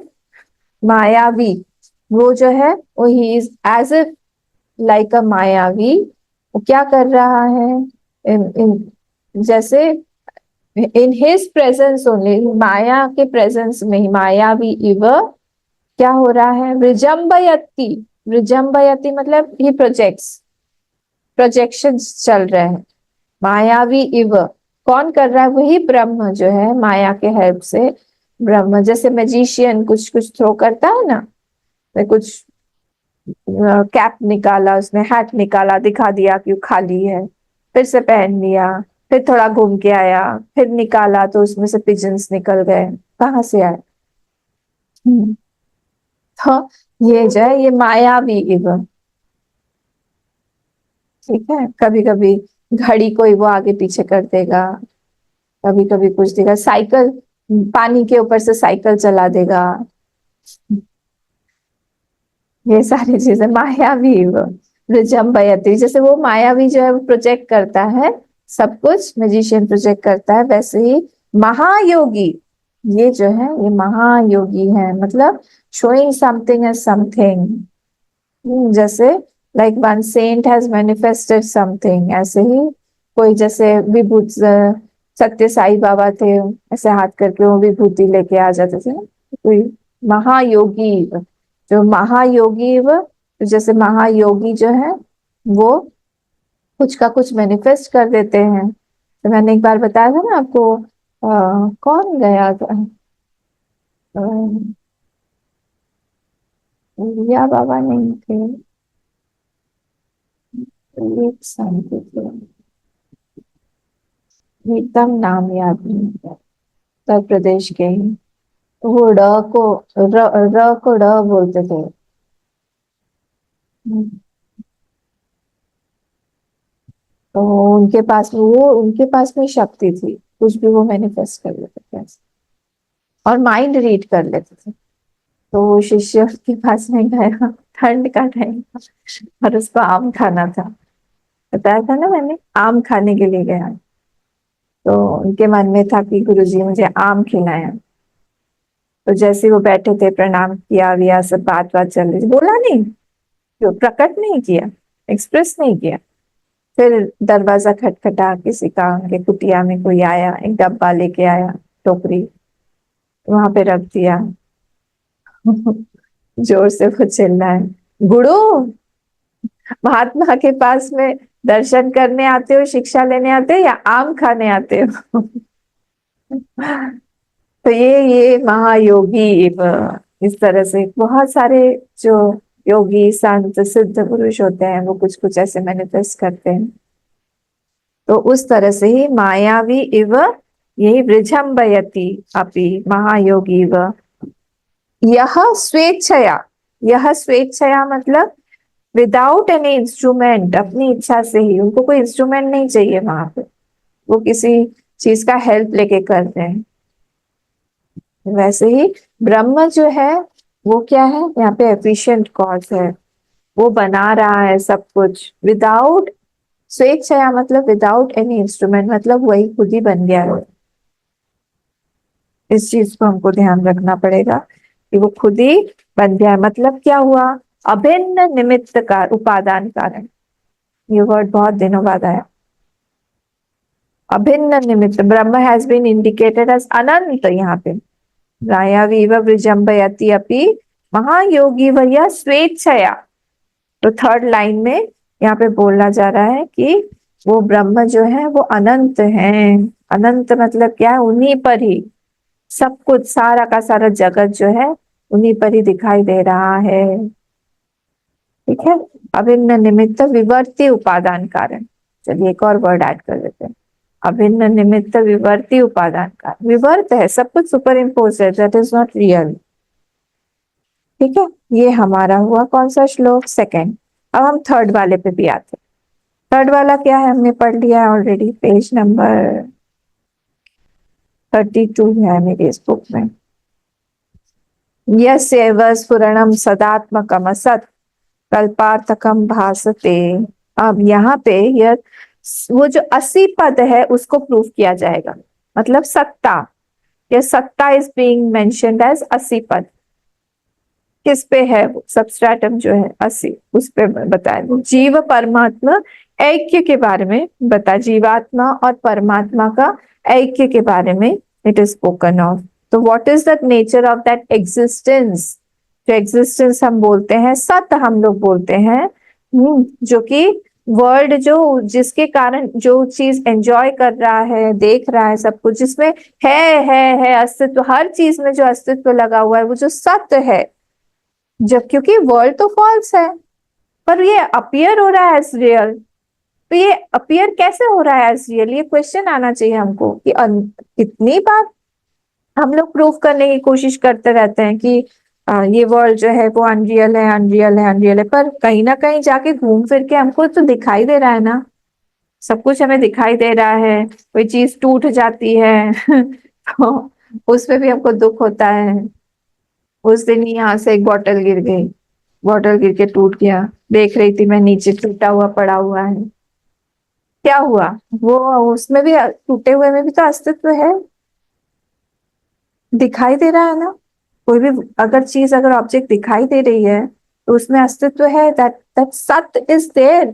मायावी, वो जो है वो ही is as if like a मायावी। वो क्या कर रहा है, जैसे in his presence only, Maya के प्रेजेंस में ही, मायावी इव क्या हो रहा है, विजम्बयति, विजम्बयति मतलब ही प्रोजेक्ट्स, प्रोजेक्शंस चल रहे हैं, मायावी इव, कौन कर रहा है, वही ब्रह्म जो है माया के हेल्प से। ब्रह्म जैसे मैजिशियन कुछ कुछ थ्रो करता है ना, तो कुछ कैप निकाला उसने, हैट निकाला, दिखा दिया कि वो खाली है, फिर से पहन लिया, फिर थोड़ा घूम के आया, फिर निकाला तो उसमें से पिजन्स निकल गए, कहाँ से आए। हम्म, तो ये जो है ये मायावी इव, ठीक है। कभी कभी घड़ी को ही वो आगे पीछे कर देगा, कभी कभी कुछ देगा, साइकिल, पानी के ऊपर से साइकिल चला देगा, ये सारी चीजें मायावी वो विजम्बयति, जैसे वो मायावी जो है वो प्रोजेक्ट करता है सब कुछ, मैजिशियन प्रोजेक्ट करता है, वैसे ही महायोगी, ये जो है ये महायोगी है, मतलब शोइंग समथिंग एज समथिंग। जैसे like one cent has manifested something, ऐसे ही कोई जैसे विभूत सत्य साई बाबा थे, ऐसे हाथ करके वो विभूति लेके आ जाते थे ना। कोई महायोगी, जो महायोगी व तो जैसे महायोगी जो है वो कुछ का कुछ मैनिफेस्ट कर देते हैं। तो मैंने एक बार बताया था ना आपको, कौन गया था, अ, या बाबा नहीं थे, एक संत थे, एकदम नाम याद नहीं है, उत्तर प्रदेश के ही। वो को को ड बोलते थे। तो उनके पास में शक्ति थी, कुछ भी वो मैनिफेस्ट कर लेते थे ऐसे, और माइंड रीड कर लेते थे। तो वो शिष्य के पास में गया, ठंड का टाइम था और उसको आम खाना था, बताया था ना मैंने, आम खाने के लिए गया। तो उनके मन में था कि गुरुजी मुझे आम खिलाएं। तो जैसे वो बैठे थे, प्रणाम किया विया, सब बात बात चल रही थी, बोला नहीं, जो प्रकट नहीं किया, एक्सप्रेस नहीं किया। फिर दरवाजा खटखटा, किसी का उनके कुटिया में कोई आया, एक डब्बा लेके आया, टोकरी, वहां पे रख दिया। जोर से वो चिल्ला है, गुरु, महात्मा के पास में दर्शन करने आते हो, शिक्षा लेने आते हो, या आम खाने आते हो? तो ये महायोगी इस तरह से बहुत सारे जो योगी संत सिद्ध पुरुष होते हैं, वो कुछ कुछ ऐसे मैनिफेस्ट करते हैं। तो उस तरह से ही मायावी इव यही वृजम्बयति अपि महायोगी इव, यह स्वेच्छया, यह स्वेच्छया मतलब विदाउट एनी इंस्ट्रूमेंट, अपनी इच्छा से ही, उनको कोई इंस्ट्रूमेंट नहीं चाहिए वहां पे, वो किसी चीज का हेल्प लेके कर रहे हैं। वैसे ही ब्रह्म जो है वो क्या है, यहाँ पे एफिशिएंट कॉज है, वो बना रहा है सब कुछ विदाउट, स्वेच्छया मतलब विदाउट एनी इंस्ट्रूमेंट, मतलब वही खुद ही बन गया है। इस चीज को हमको ध्यान रखना पड़ेगा कि वो खुद ही बन गया है। मतलब क्या हुआ, अभिन्न निमित्त का उपादान कारण, ये वर्ड बहुत दिनों बाद आया। अभिन्न निमित्त, ब्रह्म हैज बीन इंडिकेटेड एज अनंत, यहाँ पे रायावीव वृजम्बयति अपि महायोगी वया स्वेच्छया। तो थर्ड लाइन में यहाँ पे बोलना जा रहा है कि वो ब्रह्म जो है वो अनंत है। अनंत मतलब क्या है, उन्हीं पर ही सब कुछ, सारा का सारा जगत जो है उन्हीं पर ही दिखाई दे रहा है। ठीक है, अभिन्न निमित्त विवर्ती उपादान कारण। चलिए एक और वर्ड ऐड कर देते हैं, अभिन्न निमित्त विवर्ती उपादान कारण। विवर्त है, सब कुछ सुपर इम्पोज है, दैट इज नॉट रियल। ठीक है, ये हमारा हुआ कौन सा श्लोक, सेकंड। अब हम थर्ड वाले पे भी आते हैं। थर्ड वाला क्या है, हमने पढ़ लिया है ऑलरेडी, पेज नंबर 32 है मेरी इस बुक में। यस्यैव स्फुरणं सदात्मकम् असत् कल्पार्थकम भासते। अब यहाँ पे यह वो जो 80 पद है उसको प्रूव किया जाएगा, मतलब सत्ता, यह सत्ता इज बीइंग मेंशन्ड एज 80 पद। किस पे है, सबस्ट्रेटम जो है 80, उस पे बताया जीव परमात्मा ऐक्य के बारे में बता, जीवात्मा और परमात्मा का ऐक्य के बारे में इट इज स्पोकन ऑफ। तो what is the nature of that existence, जो एग्जिस्टेंस हम बोलते हैं, सत हम लोग बोलते हैं, जो कि वर्ल्ड जो जिसके कारण जो चीज एंजॉय कर रहा है, देख रहा है, सब कुछ जिसमें है अस्तित्व, हर चीज में जो अस्तित्व लगा हुआ है वो जो सत्य है। जब क्योंकि वर्ल्ड तो फॉल्स है, पर ये अपीयर हो रहा है एज रियल, तो ये अपीयर कैसे हो रहा है एज रियल, ये क्वेश्चन आना चाहिए हमको कि कितनी बार हम लोग प्रूव करने की कोशिश करते रहते हैं कि ये वर्ल्ड जो है वो अनरियल है, अनरियल है, अनरियल है, पर कहीं ना कहीं जाके घूम फिर के हमको तो दिखाई दे रहा है ना, सब कुछ हमें दिखाई दे रहा है। कोई चीज टूट जाती है तो उसमें भी हमको दुख होता है। उस दिन ही यहाँ से एक बॉटल गिर गई, बॉटल गिर के टूट गया, देख रही थी मैं नीचे टूटा हुआ पड़ा हुआ है, क्या हुआ, वो उसमें भी, टूटे हुए में भी तो अस्तित्व है, दिखाई दे रहा है ना। कोई भी अगर चीज, अगर ऑब्जेक्ट दिखाई दे रही है तो उसमें अस्तित्व है, दैट सत इज देयर।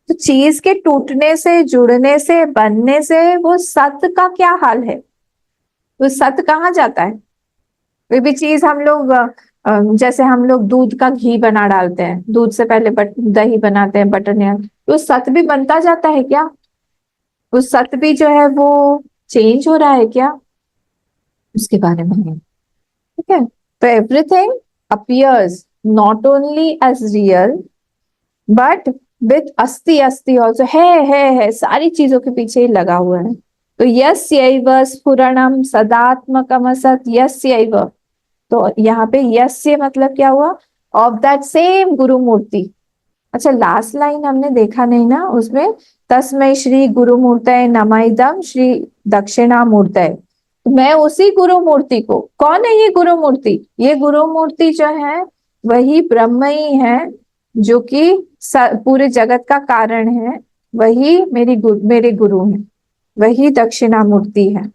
तो चीज के टूटने से, जुड़ने से, बनने से वो सत का क्या हाल है, वो सत कहाँ जाता है? कोई भी चीज हम लोग जैसे हम लोग दूध का घी बना डालते हैं, दूध से पहले दही बनाते हैं, बटर या तो सत भी बनता जाता है क्या? वो सत भी जो है वो चेंज हो रहा है क्या? उसके बारे में है। ठीक है, तो everything appears not only as real but with अस्ति, अस्ति ऑल्सो है, सारी चीजों के पीछे ही लगा हुआ है। तो यस्यैव स्फुरणम सदात्मकम असत यस्यैव, तो यहाँ पे यस्य मतलब क्या हुआ? ऑफ दैट सेम गुरु मूर्ति। अच्छा, लास्ट लाइन हमने देखा नहीं ना उसमें, तस्मै श्री गुरु मूर्तये नमः श्री दक्षिणामूर्तये। तो मैं उसी गुरु मूर्ति को, कौन है ये गुरु मूर्ति? ये गुरु मूर्ति जो है वही ब्रह्म ही है, जो कि पूरे जगत का कारण है। वही मेरे गुरु हैं, वही दक्षिणामूर्ति है।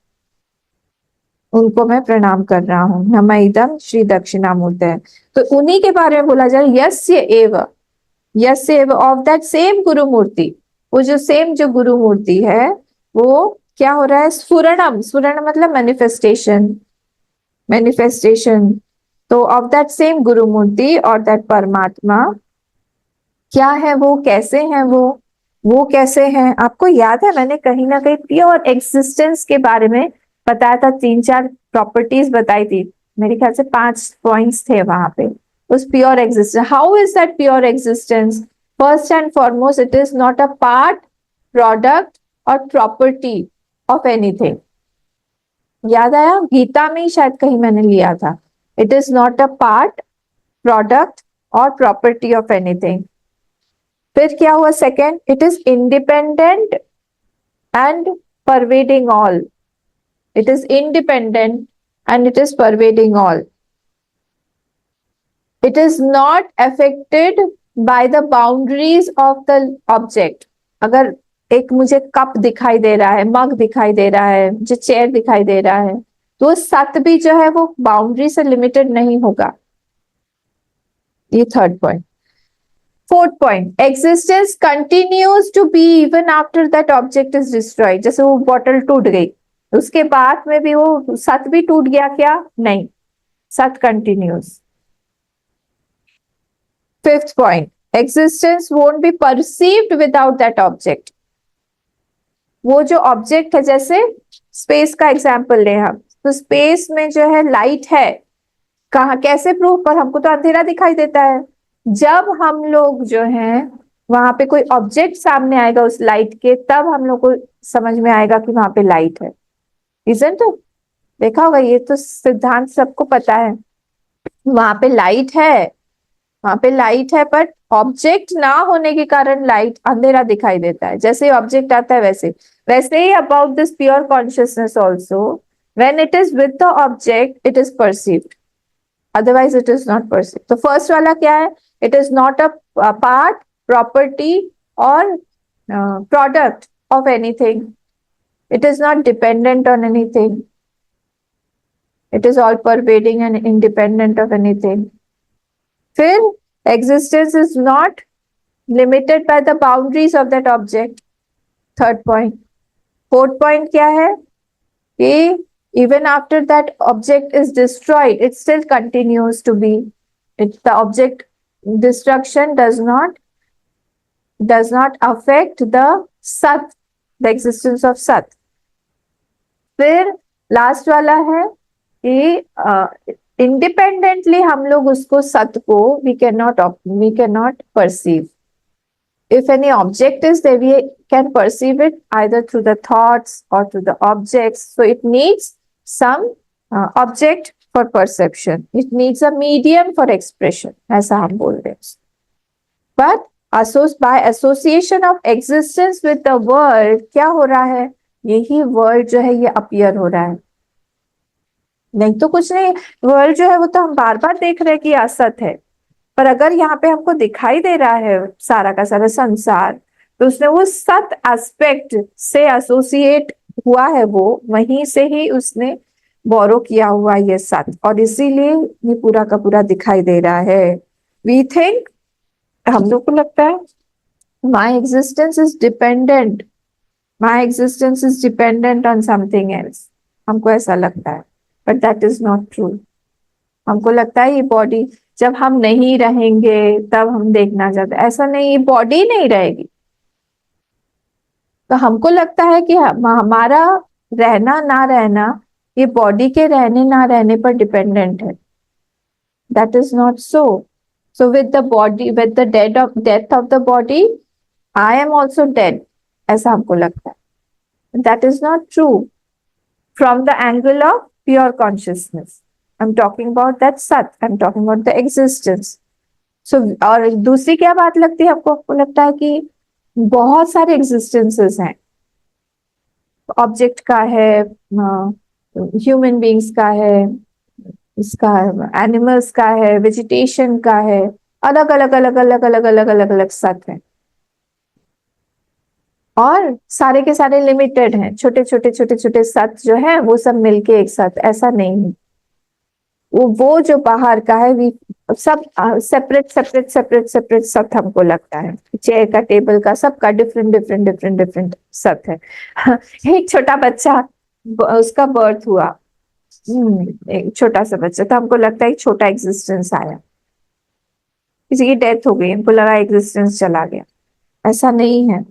उनको मैं प्रणाम कर रहा हूँ, नमः श्री दक्षिणामूर्तये। तो उन्हीं के बारे में बोला जाए, यस्य एव, यस्य एव ऑफ दैट सेम गुरु मूर्ति। वो जो सेम जो गुरु मूर्ति है वो क्या हो रहा है? स्फुरणम, स्फुरण मतलब मैनिफेस्टेशन, मैनिफेस्टेशन। तो ऑफ दैट सेम गुरु मूर्ति और दैट परमात्मा क्या है, वो कैसे हैं, वो कैसे हैं? आपको याद है मैंने कहीं ना कहीं प्योर एग्जिस्टेंस के बारे में बताया था, 3-4 प्रॉपर्टीज बताई थी, मेरे ख्याल से 5 पॉइंट्स थे वहां पे। उस pure existence, how is that pure existence? First and foremost, it is not a part, product और प्रॉपर्टी ऑफ एनीथिंग। याद आया? गीता में ही शायद कहीं मैंने लिया था, it is not a part, product और प्रॉपर्टी ऑफ एनीथिंग। फिर क्या हुआ second? It is independent and pervading all. It is independent and it is pervading all. It is not affected by the boundaries of the object. अगर एक मुझे cup दिखाई दे रहा है, मग दिखाई दे रहा है, जो चेयर दिखाई दे रहा है, तो सत भी जो है वो बाउंड्री से लिमिटेड नहीं होगा। ये third point. Fourth point, existence continues to be even after that object is destroyed. जैसे वो बॉटल टूट गई, उसके बाद में भी वो सत भी टूट गया क्या? नहीं, सत continues. Fifth point, existence won't be perceived without that object. वो जो ऑब्जेक्ट है, जैसे स्पेस का एग्जाम्पल लें हम, तो स्पेस में जो है लाइट है, कहा कैसे प्रूव? पर हमको तो अंधेरा दिखाई देता है। जब हम लोग जो है वहां पे कोई ऑब्जेक्ट सामने आएगा उस लाइट के, तब हम लोग को समझ में आएगा कि वहां पे लाइट है। रीजन तो देखा होगा, ये तो सिद्धांत सबको पता है। वहां पे लाइट है, वहां पे लाइट है, बट ऑब्जेक्ट ना होने के कारण लाइट, अंधेरा दिखाई देता है। जैसे ऑब्जेक्ट आता है वैसे वैसे ही about this pure consciousness also, when it is with the object it is perceived, otherwise it is not perceived. तो फर्स्ट वाला क्या है? It is not a part, property और product of anything. It is not dependent on anything. It is all pervading and independent of anything. फिर existence is not limited by the boundaries of that object, third point. Fourth point क्या है? कि even after that object is destroyed, it still continues to be. The object destruction does not affect the sat, the existence of sat. फिर last वाला है कि independently हम लोग उसको सत को we cannot perceive. If any object is there, we can perceive it either through the thoughts or through the objects. So it needs some object for perception. It needs a medium for expression, ऐसा हम बोल रहे हैं। But by association of existence with the world, क्या हो रहा है? यही वर्ल्ड जो है ये अपीयर हो रहा है, नहीं तो कुछ नहीं। वर्ल्ड जो है वो तो हम बार बार देख रहे हैं कि असत है, पर अगर यहाँ पे हमको दिखाई दे रहा है सारा का सारा संसार, तो उसने वो सत एस्पेक्ट से एसोसिएट हुआ है, वो वहीं से ही उसने बोरो किया हुआ ये सत, और इसीलिए ये पूरा का पूरा दिखाई दे रहा है। वी थिंक, हम लोग को लगता है माई existence is dependent, my existence is dependent on something else, हमको ऐसा लगता है, but that is not true. हमको लगता है ये बॉडी, जब हम नहीं रहेंगे तब हम देखना चाहते, ऐसा नहीं, ये बॉडी नहीं रहेगी तो हमको लगता है कि हमारा रहना ना रहना ये बॉडी के रहने ना रहने पर डिपेंडेंट है। That is not so. So with the body, with the death of the body, I am also dead, ऐसा हमको लगता है। That is not true from the angle of pure consciousness. I am talking about that sat, I am talking about the existence. So और दूसरी क्या बात लगती है हमको? आपको लगता है कि बहुत सारे एग्जिस्टेंसेस हैं, ऑब्जेक्ट का है, ह्यूमन बींग्स का है, इसका एनिमल्स का है, वेजिटेशन का है, अलग अलग अलग अलग अलग अलग अलग अलग सत है, और सारे के सारे लिमिटेड हैं, छोटे छोटे छोटे छोटे सत जो है वो सब मिलके एक साथ, ऐसा नहीं है। वो जो बाहर का है वी सब सेपरेट सेपरेट सेपरेट सेपरेट सत हमको लगता है, चेयर का, टेबल का, सबका डिफरेंट डिफरेंट डिफरेंट डिफरेंट सत है। एक छोटा बच्चा, उसका बर्थ हुआ, एक छोटा सा बच्चा, तो हमको लगता है एक छोटा एग्जिस्टेंस आया, किसी की डेथ हो गई, हमको लगा एग्जिस्टेंस चला गया, ऐसा नहीं है।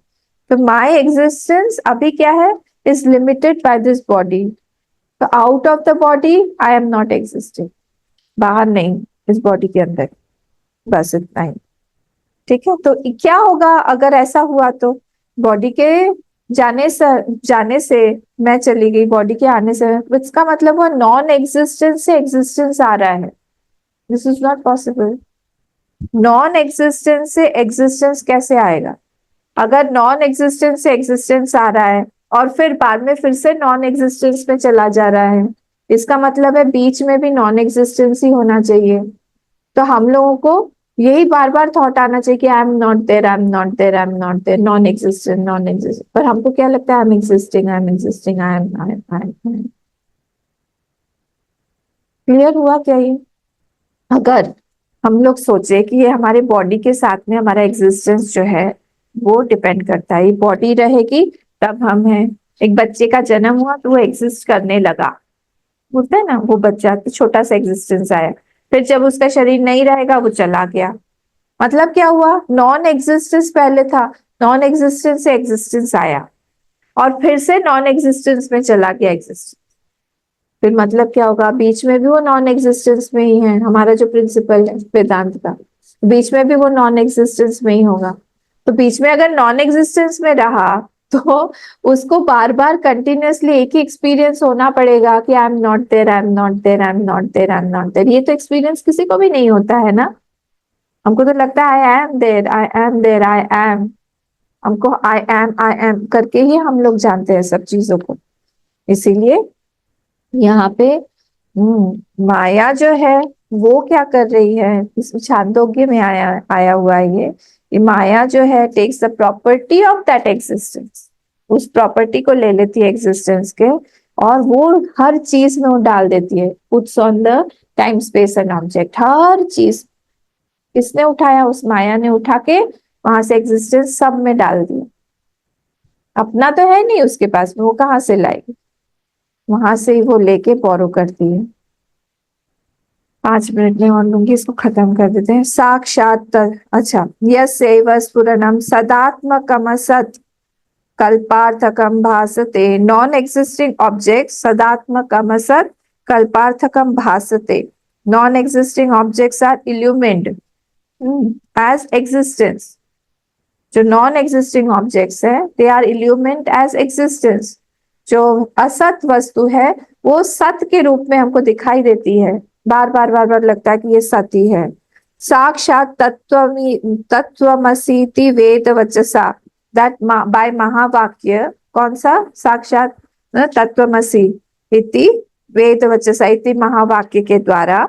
तो माई एग्जिस्टेंस अभी क्या है, is limited by this body. तो out of the body I am not existing, बाहर नहीं, इस बॉडी के अंदर, बस इतना ही। ठीक है, तो क्या होगा अगर ऐसा हुआ? तो बॉडी के जाने से मैं चली गई, बॉडी के आने से, इसका मतलब वो नॉन एग्जिस्टेंस से एग्जिस्टेंस आ रहा है। This is not possible. Non existence से एग्जिस्टेंस कैसे आएगा? अगर नॉन एग्जिस्टेंस से एग्जिस्टेंस आ रहा है और फिर बाद में फिर से नॉन एग्जिस्टेंस में चला जा रहा है, इसका मतलब है बीच में भी नॉन एग्जिस्टेंस ही होना चाहिए। तो हम लोगों को यही बार बार थॉट आना चाहिए कि I am not there, I am not there, I am not there, non existent, non existent, पर हमको क्या लगता है? I am existing, I am existing, I am. Clear हुआ क्या ये? अगर हम लोग सोचे कि ये हमारे बॉडी के साथ में हमारा एग्जिस्टेंस जो है वो डिपेंड करता है, ये बॉडी रहेगी तब हम हैं। एक बच्चे का जन्म हुआ तो वो एग्जिस्ट करने लगा, बोलते हैं ना, वो बच्चा तो छोटा सा एग्जिस्टेंस आया, फिर जब उसका शरीर नहीं रहेगा वो चला गया। मतलब क्या हुआ? नॉन एग्जिस्टेंस पहले था, नॉन एग्जिस्टेंस से एग्जिस्टेंस आया, और फिर से नॉन एग्जिस्टेंस में चला गया एग्जिस्टेंस। फिर मतलब क्या होगा? बीच में भी वो नॉन एग्जिस्टेंस में ही है, हमारा जो प्रिंसिपल है वेदांत का, बीच में भी वो नॉन एग्जिस्टेंस में ही होगा। तो बीच में अगर नॉन एग्जिस्टेंस में रहा तो उसको बार बार कंटिन्यूअसली एक ही एक्सपीरियंस होना पड़ेगा कि I am not there, I am not there, I am not there, I am not there. ये तो एक्सपीरियंस किसी को भी नहीं होता है ना। हमको तो लगता है I am there, I am there, I am, हमको आई एम करके ही हम लोग जानते हैं सब चीजों को। इसीलिए यहाँ पे माया जो है वो क्या कर रही है, इस छांदोग्य में आया आया हुआ है ये माया जो है takes the property of that existence, उस प्रॉपर्टी को ले लेती है एग्जिस्टेंस के, और वो हर चीज में वो डाल देती है, puts on the time space and object, हर चीज किसने उठाया? उस माया ने उठा के वहां से एग्जिस्टेंस सब में डाल दिया। अपना तो है नहीं उसके पास में, वो कहाँ से लाएगी? वहां से ही वो लेके बोरो करती है। 5 मिनट में और लूंगी, इसको खत्म कर देते हैं। साक्षात अच्छा, यस्यैव स्फुरणं सदात्मकम् असत् कल्पार्थकं भासते, नॉन एग्जिस्टिंग ऑब्जेक्ट सदात्मकम् असत् कल्पार्थकं भासते, non existing objects are illumined as existence. जो नॉन एग्जिस्टिंग ऑब्जेक्ट्स है they are illumined as existence. जो असत वस्तु है वो सत के रूप में हमको दिखाई देती है, बार बार बार बार लगता है कि ये सती है। साक्षात तत्वमसीति वेद वचसा, दैट बाय महावाक्य, कौन सा? साक्षात तत्वमसी इति वेद वचसा इति महावाक्य के द्वारा,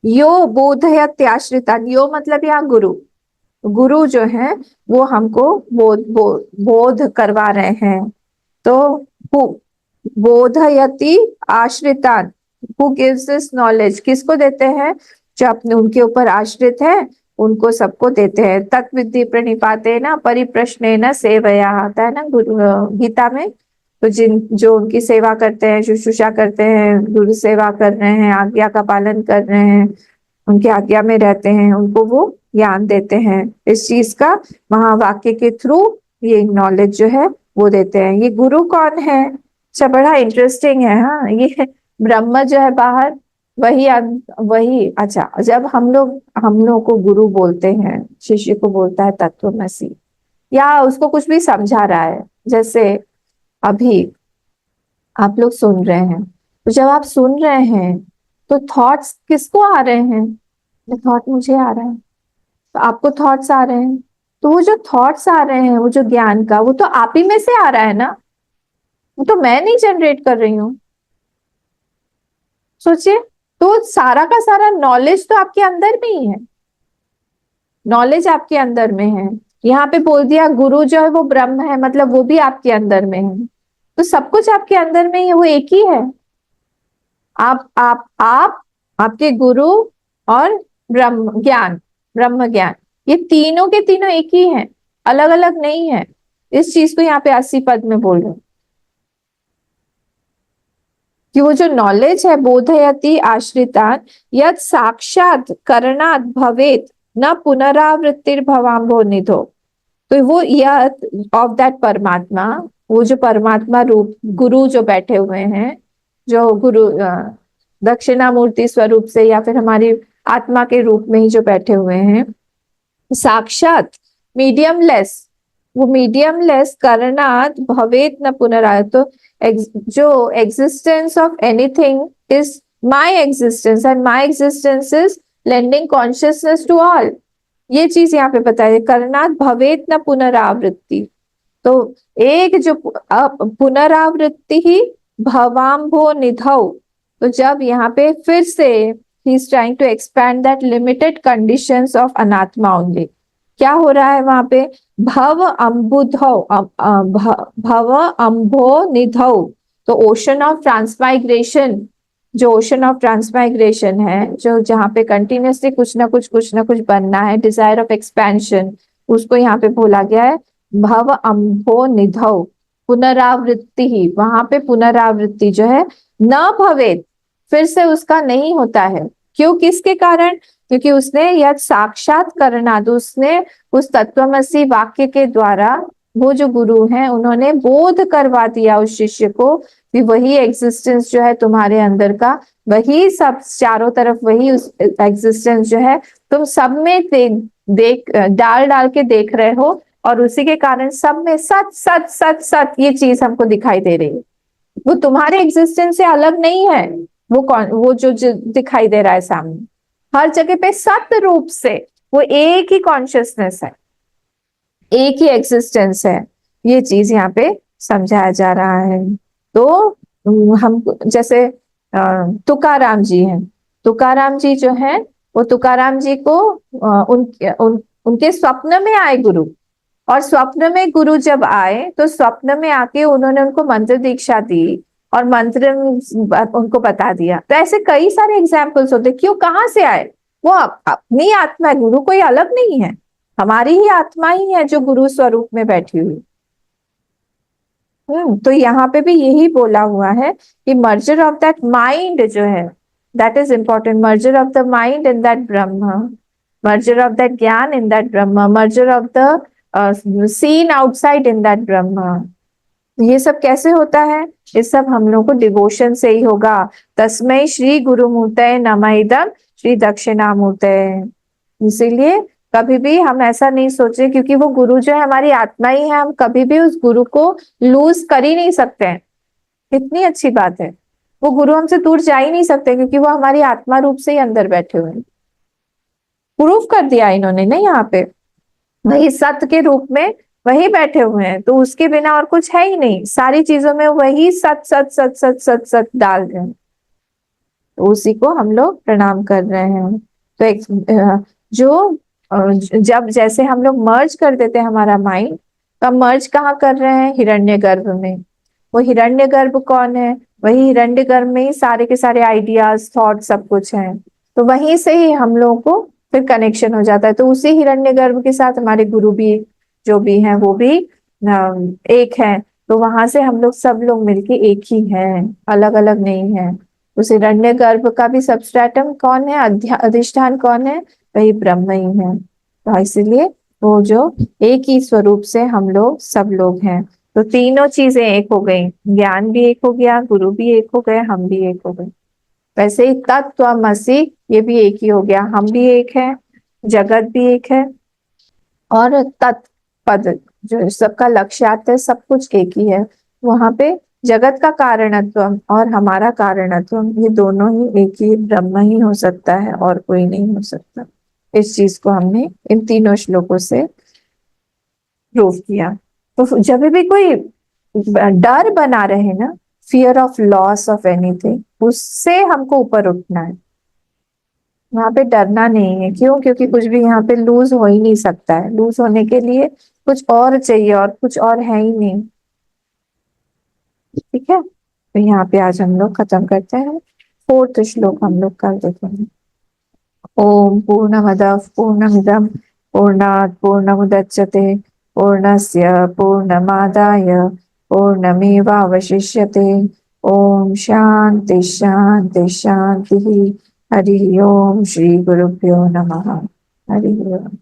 यो बोधयत्याश्रितान, यो मतलब यहाँ गुरु, गुरु जो है वो हमको बोध करवा रहे हैं। तो बोधयति आश्रितान, हु गिव्स दिस नॉलेज, किसको देते हैं? जो अपने उनके ऊपर आश्रित है उनको सबको देते हैं। तत्विद्धि प्रणिपाते न परिप्रश्ने न सेवया, आता है ना गुरु गीता में। तो जिन जो उनकी सेवा करते हैं, शुश्रूषा करते हैं, गुरु सेवा कर रहे हैं, आज्ञा का पालन कर रहे हैं, उनकी आज्ञा में रहते हैं, उनको वो ज्ञान देते हैं इस चीज का, महावाक्य के थ्रू ये नॉलेज जो है वो देते हैं। ये गुरु कौन है? अच्छा, बड़ा इंटरेस्टिंग है। हाँ, ये ब्रह्म जो है बाहर, वही अच्छा, जब हम लोग को गुरु बोलते हैं, शिष्य को बोलता है तत्वमसि, या उसको कुछ भी समझा रहा है, जैसे अभी आप लोग सुन रहे हैं, तो जब आप सुन रहे हैं तो थॉट्स किसको आ रहे हैं? थॉट मुझे आ रहा है, तो आपको थॉट्स आ रहे हैं। तो वो जो थॉट्स आ रहे हैं, वो जो ज्ञान का, वो तो आप ही में से आ रहा है ना, वो तो मैं नहीं जनरेट कर रही हूँ। सोचिए, तो सारा का सारा नॉलेज तो आपके अंदर में ही है, नॉलेज आपके अंदर में है। यहाँ पे बोल दिया गुरु जो है वो ब्रह्म है, मतलब वो भी आपके अंदर में है। तो सब कुछ आपके अंदर में ही है, वो एक ही है। आप आपके गुरु और ब्रह्म ज्ञान, ये तीनों के तीनों एक ही हैं, अलग अलग नहीं है। इस चीज को यहाँ पे 80 पद में बोल रहे हैं कि वो जो नॉलेज है, बोधयति आश्रितान यद साक्षात करणात भवेत न पुनरावृत्तिर्भवाम्भो निधो। तो वो यद ऑफ दैट परमात्मा, वो जो परमात्मा रूप गुरु जो बैठे हुए हैं, जो गुरु दक्षिणामूर्ति स्वरूप से या फिर हमारी आत्मा के रूप में ही जो बैठे हुए हैं, साक्षात मीडियम लेस, वो मीडियम लेस करणात भवेत न पुनराय। तो जो existence of anything is my existence and my existence is lending consciousness to all. ये चीज यहाँ पे बताइए, करणात भवेत न पुनरावृत्ति। तो एक जो पुनरावृत्ति ही भवाम्भो निधौ। तो जब यहाँ पे फिर से ही is trying to expand that limited conditions of अनात्मा ओनली, क्या हो रहा है वहां पे? भव अम्बुधौ, भव अम्भो निधौ। तो ओशन ऑफ ट्रांसमाइग्रेशन, जो ओशन ऑफ ट्रांसमाइग्रेशन है, जो जहाँ पे कंटिन्यूसली कुछ ना कुछ बनना है, डिजायर ऑफ एक्सपेंशन, उसको यहाँ पे बोला गया है भव अम्भो निधौ। पुनरावृत्ति ही, वहां पे पुनरावृत्ति जो है न भवेत, फिर से उसका नहीं होता है। क्यों? किसके कारण? क्योंकि उसने यह साक्षात करना, तो उसने उस तत्वमसी वाक्य के द्वारा, वो जो गुरु हैं उन्होंने बोध करवा दिया उस शिष्य को कि वही एग्जिस्टेंस जो है तुम्हारे अंदर का, वही सब चारों तरफ, वही उस एग्जिस्टेंस जो है तुम सब में देख डाल डाल के देख रहे हो, और उसी के कारण सब में सच सच सच सच ये चीज हमको दिखाई दे रही है। वो तुम्हारे एग्जिस्टेंस से अलग नहीं है। वो जो दिखाई दे रहा है सामने, हर जगह पे सत्य रूप से वो एक ही कॉन्शियसनेस है, एक ही एग्जिस्टेंस है। ये चीज यहाँ पे समझाया जा रहा है। तो हम जैसे तुकाराम जी हैं, तुकाराम जी जो है, वो तुकाराम जी को उनके स्वप्न में आए गुरु, और स्वप्न में गुरु जब आए तो स्वप्न में आके उन्होंने उनको मंत्र दीक्षा दी और मंत्र उनको बता दिया। तो ऐसे कई सारे एग्जाम्पल्स होते। क्यों? कहाँ से आए? वो अपनी आत्मा है, गुरु कोई अलग नहीं है, हमारी ही आत्मा ही है जो गुरु स्वरूप में बैठी हुई। तो यहाँ पे भी यही बोला हुआ है कि मर्जर ऑफ दैट माइंड जो है, that is important. Merger of the mind in that Brahm, merger of that gyan in that Brahm, merger of the scene outside in that Brahm. ये सब कैसे होता है? ये सब हम लोग को डिवोशन से ही होगा। तस्मै श्री गुरुमूर्तये नमः इदं श्री दक्षिणामूर्तये। इसीलिए कभी भी हम ऐसा नहीं सोचे, क्योंकि वो गुरु जो है हमारी आत्मा ही है, हम कभी भी उस गुरु को लूज कर ही नहीं सकते हैं। कितनी अच्छी बात है, वो गुरु हमसे दूर जा ही नहीं सकते, क्योंकि वो हमारी आत्मा रूप से ही अंदर बैठे हुए हैं। प्रूफ कर दिया इन्होंने ना यहाँ पे, वही सत्य के रूप में वही बैठे हुए हैं, तो उसके बिना और कुछ है ही नहीं। सारी चीजों में वही सत सत सत सत सत सत डाल रहे हैं, तो उसी को हम लोग प्रणाम कर रहे हैं। तो एक जो जब जैसे हम लोग मर्ज कर देते हैं हमारा माइंड, तो हम मर्ज कहाँ कर रहे हैं? हिरण्यगर्भ में। वो हिरण्यगर्भ कौन है? वही हिरण्यगर्भ में ही सारे के सारे आइडियाज, थॉट सब कुछ है। तो वहीं से ही हम लोगों को फिर कनेक्शन हो जाता है। तो उसी हिरण्यगर्भ के साथ हमारे गुरु भी जो भी हैं वो भी एक है। तो वहां से हम लोग सब लोग मिलके एक ही हैं, अलग अलग नहीं है। उस हिरण्यगर्भ का भी सबस्ट्रेटम कौन है, अधिष्ठान कौन है, वही ब्रह्म ही है। तो इसीलिए वो जो एक ही स्वरूप से हम लोग सब लोग हैं। तो तीनों चीजें एक हो गई, ज्ञान भी एक हो गया, गुरु भी एक हो गए, हम भी एक हो गए। वैसे ही तत्त्वमसि ये भी एक ही हो गया, हम भी एक है, जगत भी एक है, और तत्पद जो सबका लक्ष्यार्थ है, सब कुछ एक ही है। वहां पे जगत का कारणत्व और हमारा कारणत्व ये दोनों ही एक ही ब्रह्म ही हो सकता है, और कोई नहीं हो सकता। इस चीज को हमने इन तीनों श्लोकों से प्रूव किया। तो जब भी कोई डर बना रहे ना, fear of loss of anything, उससे हमको ऊपर उठना है। वहां पे डरना नहीं है। क्यों? क्योंकि कुछ भी यहाँ पे लूज हो ही नहीं सकता है। लूज होने के लिए कुछ और चाहिए, और कुछ और है ही नहीं। ठीक है, तो यहाँ पे आज हम लोग खत्म करते हैं। फोर्थ श्लोक हम लोग कल देखेंगे। ओम पूर्णमदः पूर्णमिदं पूर्णात् पूर्णमुदच्यते पूर्णस्य पूर्णमादाय पूर्णमेवावशिष्यते। ओम शांति शांति शांति। हरि ओम। श्री गुरुभ्यो नमः। हरि ओम।